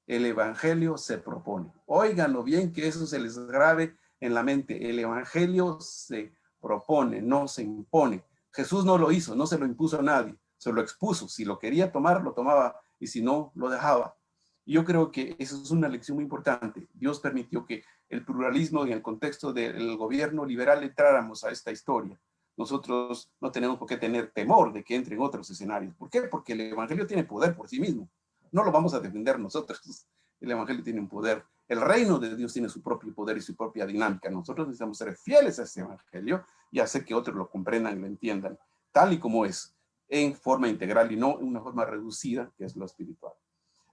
el evangelio se propone. Óiganlo bien, que eso se les grabe en la mente. El evangelio se propone, no se impone. Jesús no lo hizo, no se lo impuso a nadie, se lo expuso. Si lo quería tomar, lo tomaba, y si no, lo dejaba. Yo creo que eso es una lección muy importante. Dios permitió que el pluralismo en el contexto del gobierno liberal entráramos a esta historia. Nosotros no tenemos por qué tener temor de que entren otros escenarios. ¿Por qué? Porque el evangelio tiene poder por sí mismo. No lo vamos a defender nosotros. El evangelio tiene un poder. El reino de Dios tiene su propio poder y su propia dinámica. Nosotros necesitamos ser fieles a este evangelio y hacer que otros lo comprendan y lo entiendan, tal y como es. en forma integral y no en una forma reducida, que es lo espiritual.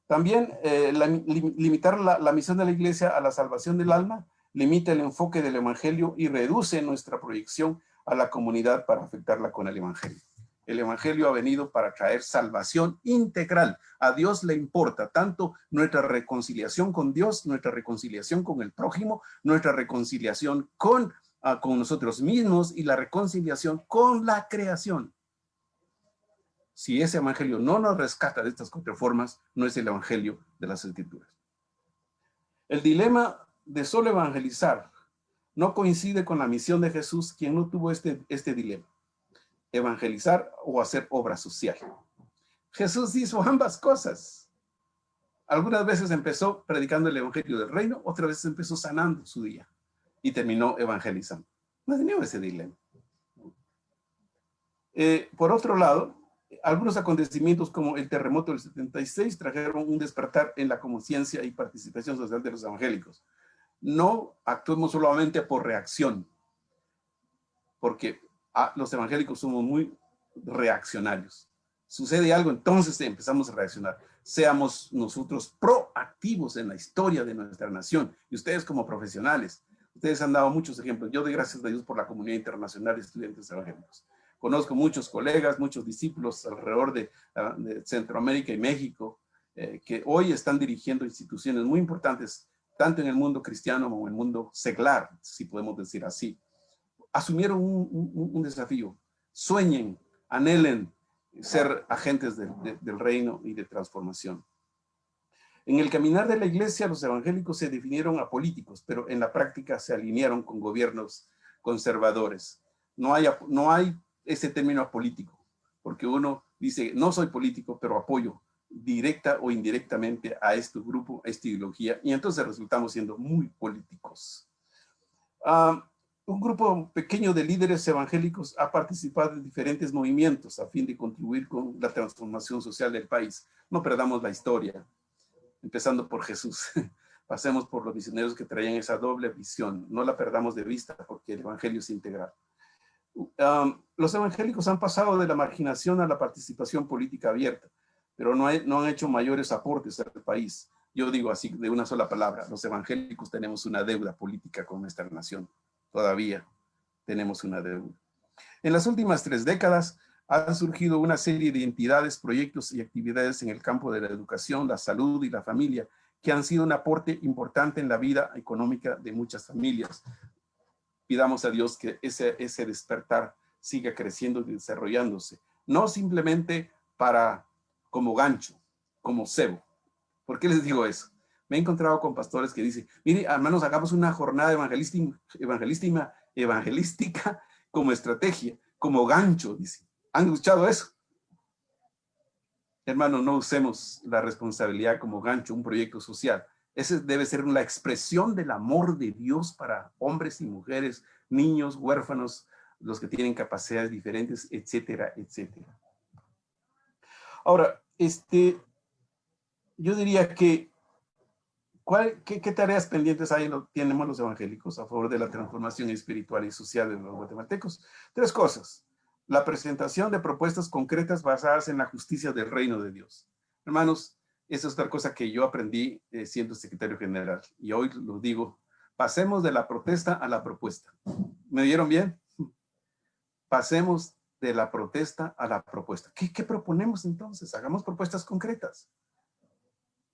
También limitar la misión de la iglesia a la salvación del alma, limita el enfoque del evangelio y reduce nuestra proyección a la comunidad para afectarla con el evangelio. El evangelio ha venido para traer salvación integral. A Dios le importa tanto nuestra reconciliación con Dios, nuestra reconciliación con el prójimo, nuestra reconciliación con nosotros mismos y la reconciliación con la creación. Si ese evangelio no nos rescata de estas cuatro formas, no es el evangelio de las Escrituras. El dilema de solo evangelizar no coincide con la misión de Jesús, quien no tuvo este dilema: evangelizar o hacer obra social. Jesús hizo ambas cosas. Algunas veces empezó predicando el evangelio del reino, otras veces empezó sanando su día y terminó evangelizando. No tenía ese dilema. Por otro lado, algunos acontecimientos como el terremoto del 76 trajeron un despertar en la conciencia y participación social de los evangélicos. No actuemos solamente por reacción, porque los evangélicos somos muy reaccionarios. Sucede algo, entonces empezamos a reaccionar. Seamos nosotros proactivos en la historia de nuestra nación. Y ustedes como profesionales, ustedes han dado muchos ejemplos. Yo doy gracias a Dios por la comunidad internacional de estudiantes evangélicos. Conozco muchos colegas, muchos discípulos alrededor de Centroamérica y México, que hoy están dirigiendo instituciones muy importantes, tanto en el mundo cristiano como en el mundo seglar, si podemos decir así. Asumieron un desafío. Sueñen, anhelen ser agentes del reino y de transformación. En el caminar de la iglesia, los evangélicos se definieron apolíticos, pero en la práctica se alinearon con gobiernos conservadores. No hay ese término apolítico, porque uno dice, no soy político, pero apoyo directa o indirectamente a este grupo, a esta ideología, y entonces resultamos siendo muy políticos. Un grupo pequeño de líderes evangélicos ha participado en diferentes movimientos a fin de contribuir con la transformación social del país. No perdamos la historia, empezando por Jesús. Pasemos por los misioneros que traían esa doble visión. No la perdamos de vista porque el evangelio es integral. Los evangélicos han pasado de la marginación a la participación política abierta, pero no han hecho mayores aportes al país. Yo digo así de una sola palabra: los evangélicos tenemos una deuda política con nuestra nación. Todavía tenemos una deuda. En las últimas 3 décadas han surgido una serie de entidades, proyectos y actividades en el campo de la educación, la salud y la familia, que han sido un aporte importante en la vida económica de muchas familias. Pidamos a Dios que ese despertar siga creciendo y desarrollándose, no simplemente como gancho, como cebo. ¿Por qué les digo eso? Me he encontrado con pastores que dicen, mire, hermanos, hagamos una jornada evangelística como estrategia, como gancho, dice. ¿Han escuchado eso? Hermano, no usemos la responsabilidad como gancho, un proyecto social. Ese debe ser la expresión del amor de Dios para hombres y mujeres, niños, huérfanos, los que tienen capacidades diferentes, etcétera, etcétera. Ahora, yo diría que ¿qué tareas pendientes tenemos los evangélicos a favor de la transformación espiritual y social de los guatemaltecos? 3 cosas. La presentación de propuestas concretas basadas en la justicia del reino de Dios. Hermanos, esa es otra cosa que yo aprendí siendo secretario general. Y hoy lo digo, pasemos de la protesta a la propuesta. ¿Me oyeron bien? Pasemos de la protesta a la propuesta. ¿Qué proponemos entonces? Hagamos propuestas concretas.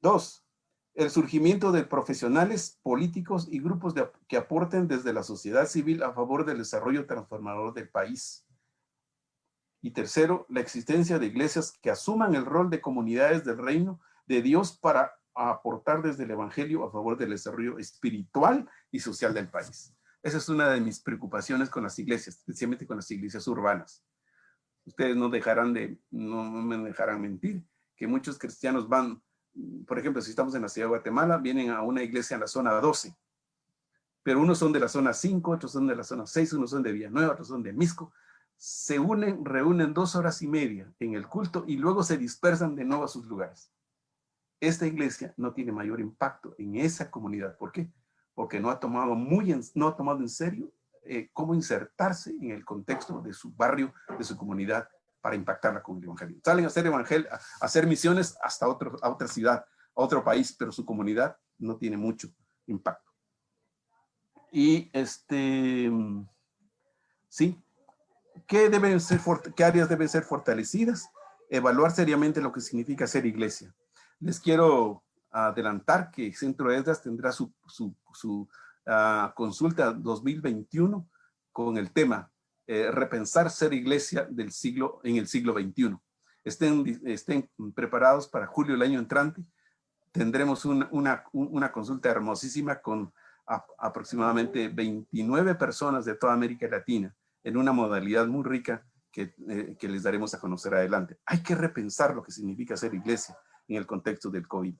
2. El surgimiento de profesionales, políticos y grupos que aporten desde la sociedad civil a favor del desarrollo transformador del país. Y 3, la existencia de iglesias que asuman el rol de comunidades del reino de Dios para aportar desde el evangelio a favor del desarrollo espiritual y social del país. Esa es una de mis preocupaciones con las iglesias, especialmente con las iglesias urbanas. Ustedes no me dejarán mentir, que muchos cristianos van, por ejemplo, si estamos en la ciudad de Guatemala, vienen a una iglesia en la zona 12, pero unos son de la zona 5, otros son de la zona 6, unos son de Villanueva, otros son de Misco. Se reúnen 2 horas y media en el culto y luego se dispersan de nuevo a sus lugares. Esta iglesia no tiene mayor impacto en esa comunidad. ¿Por qué? Porque no ha tomado en serio cómo insertarse en el contexto de su barrio, de su comunidad, para impactarla con el evangelio. Salen a hacer evangelio, a hacer misiones hasta a otra ciudad, a otro país, pero su comunidad no tiene mucho impacto. Y sí, ¿qué áreas deben ser fortalecidas? Evaluar seriamente lo que significa ser iglesia. Les quiero adelantar que Centro Esdras tendrá su consulta 2021 con el tema repensar ser iglesia en el siglo XXI. Estén preparados para julio del año entrante. Tendremos una consulta hermosísima con aproximadamente 29 personas de toda América Latina en una modalidad muy rica que les daremos a conocer adelante. Hay que repensar lo que significa ser iglesia en el contexto del COVID.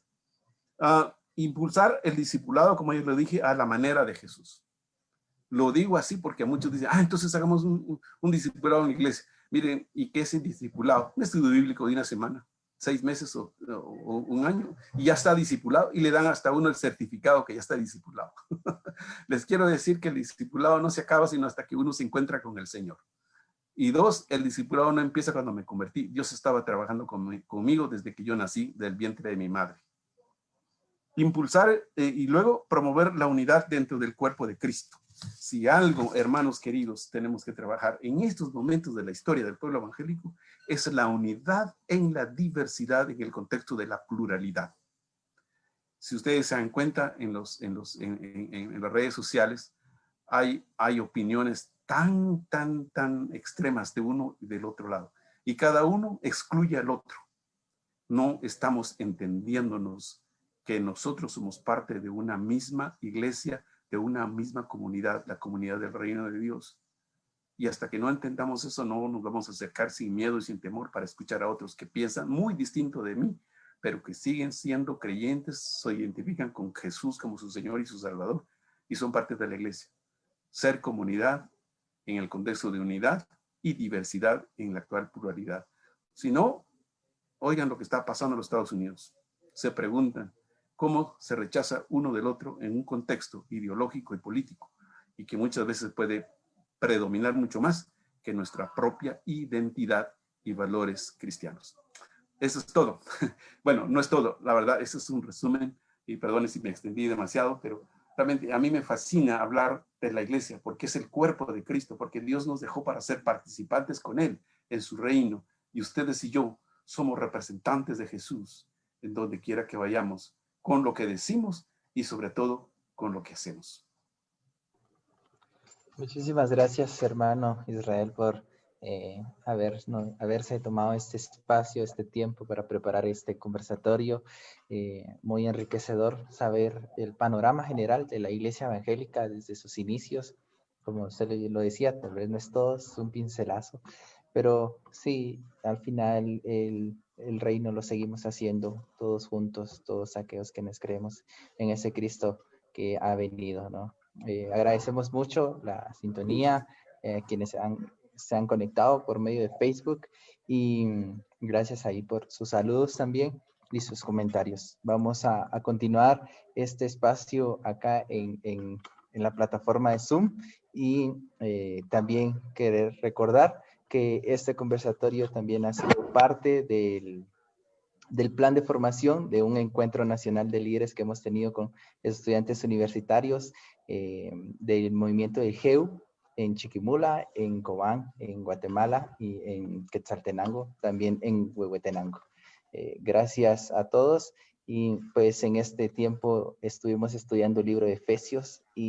Impulsar el discipulado, como yo lo dije, a la manera de Jesús. Lo digo así porque muchos dicen, entonces hagamos un discipulado en la iglesia. Miren, ¿y qué es el discipulado? Un estudio bíblico de una semana, 6 meses o un año, y ya está discipulado, y le dan hasta uno el certificado que ya está discipulado. Les quiero decir que el discipulado no se acaba sino hasta que uno se encuentra con el Señor. Y 2, el discipulado no empieza cuando me convertí. Dios estaba trabajando conmigo desde que yo nací del vientre de mi madre. Impulsar y luego promover la unidad dentro del cuerpo de Cristo. Si algo, hermanos queridos, tenemos que trabajar en estos momentos de la historia del pueblo evangélico, es la unidad en la diversidad, en el contexto de la pluralidad. Si ustedes se dan cuenta, en las redes sociales hay opiniones tan extremas de uno y del otro lado. Y cada uno excluye al otro. No estamos entendiéndonos que nosotros somos parte de una misma iglesia, de una misma comunidad, la comunidad del reino de Dios. Y hasta que no entendamos eso, no nos vamos a acercar sin miedo y sin temor para escuchar a otros que piensan muy distinto de mí, pero que siguen siendo creyentes, se identifican con Jesús como su Señor y su Salvador, y son parte de la iglesia. Ser comunidad en el contexto de unidad y diversidad en la actual pluralidad. Si no, oigan lo que está pasando en los Estados Unidos. Se preguntan cómo se rechaza uno del otro en un contexto ideológico y político, y que muchas veces puede predominar mucho más que nuestra propia identidad y valores cristianos. Eso es todo. Bueno, no es todo, la verdad, eso es un resumen, y perdone si me extendí demasiado, pero realmente a mí me fascina hablar de la iglesia, porque es el cuerpo de Cristo, porque Dios nos dejó para ser participantes con Él en su reino, y ustedes y yo somos representantes de Jesús en donde quiera que vayamos, con lo que decimos y sobre todo con lo que hacemos. Muchísimas gracias, hermano Israel, por haberse tomado este espacio, este tiempo para preparar este conversatorio. Muy enriquecedor saber el panorama general de la Iglesia Evangélica desde sus inicios. Como usted lo decía, tal vez no es todo, es un pincelazo, pero sí, al final el reino lo seguimos haciendo todos juntos, todos aquellos que nos creemos en ese Cristo que ha venido, ¿no? Agradecemos mucho la sintonía, quienes se han conectado por medio de Facebook, y gracias ahí por sus saludos también y sus comentarios. Vamos a continuar este espacio acá en la plataforma de Zoom, y también querer recordar que este conversatorio también ha sido parte del plan de formación de un encuentro nacional de líderes que hemos tenido con estudiantes universitarios del movimiento del GEU en Chiquimula, en Cobán, en Guatemala y en Quetzaltenango, también en Huehuetenango. Gracias a todos, y pues en este tiempo estuvimos estudiando el libro de Efesios y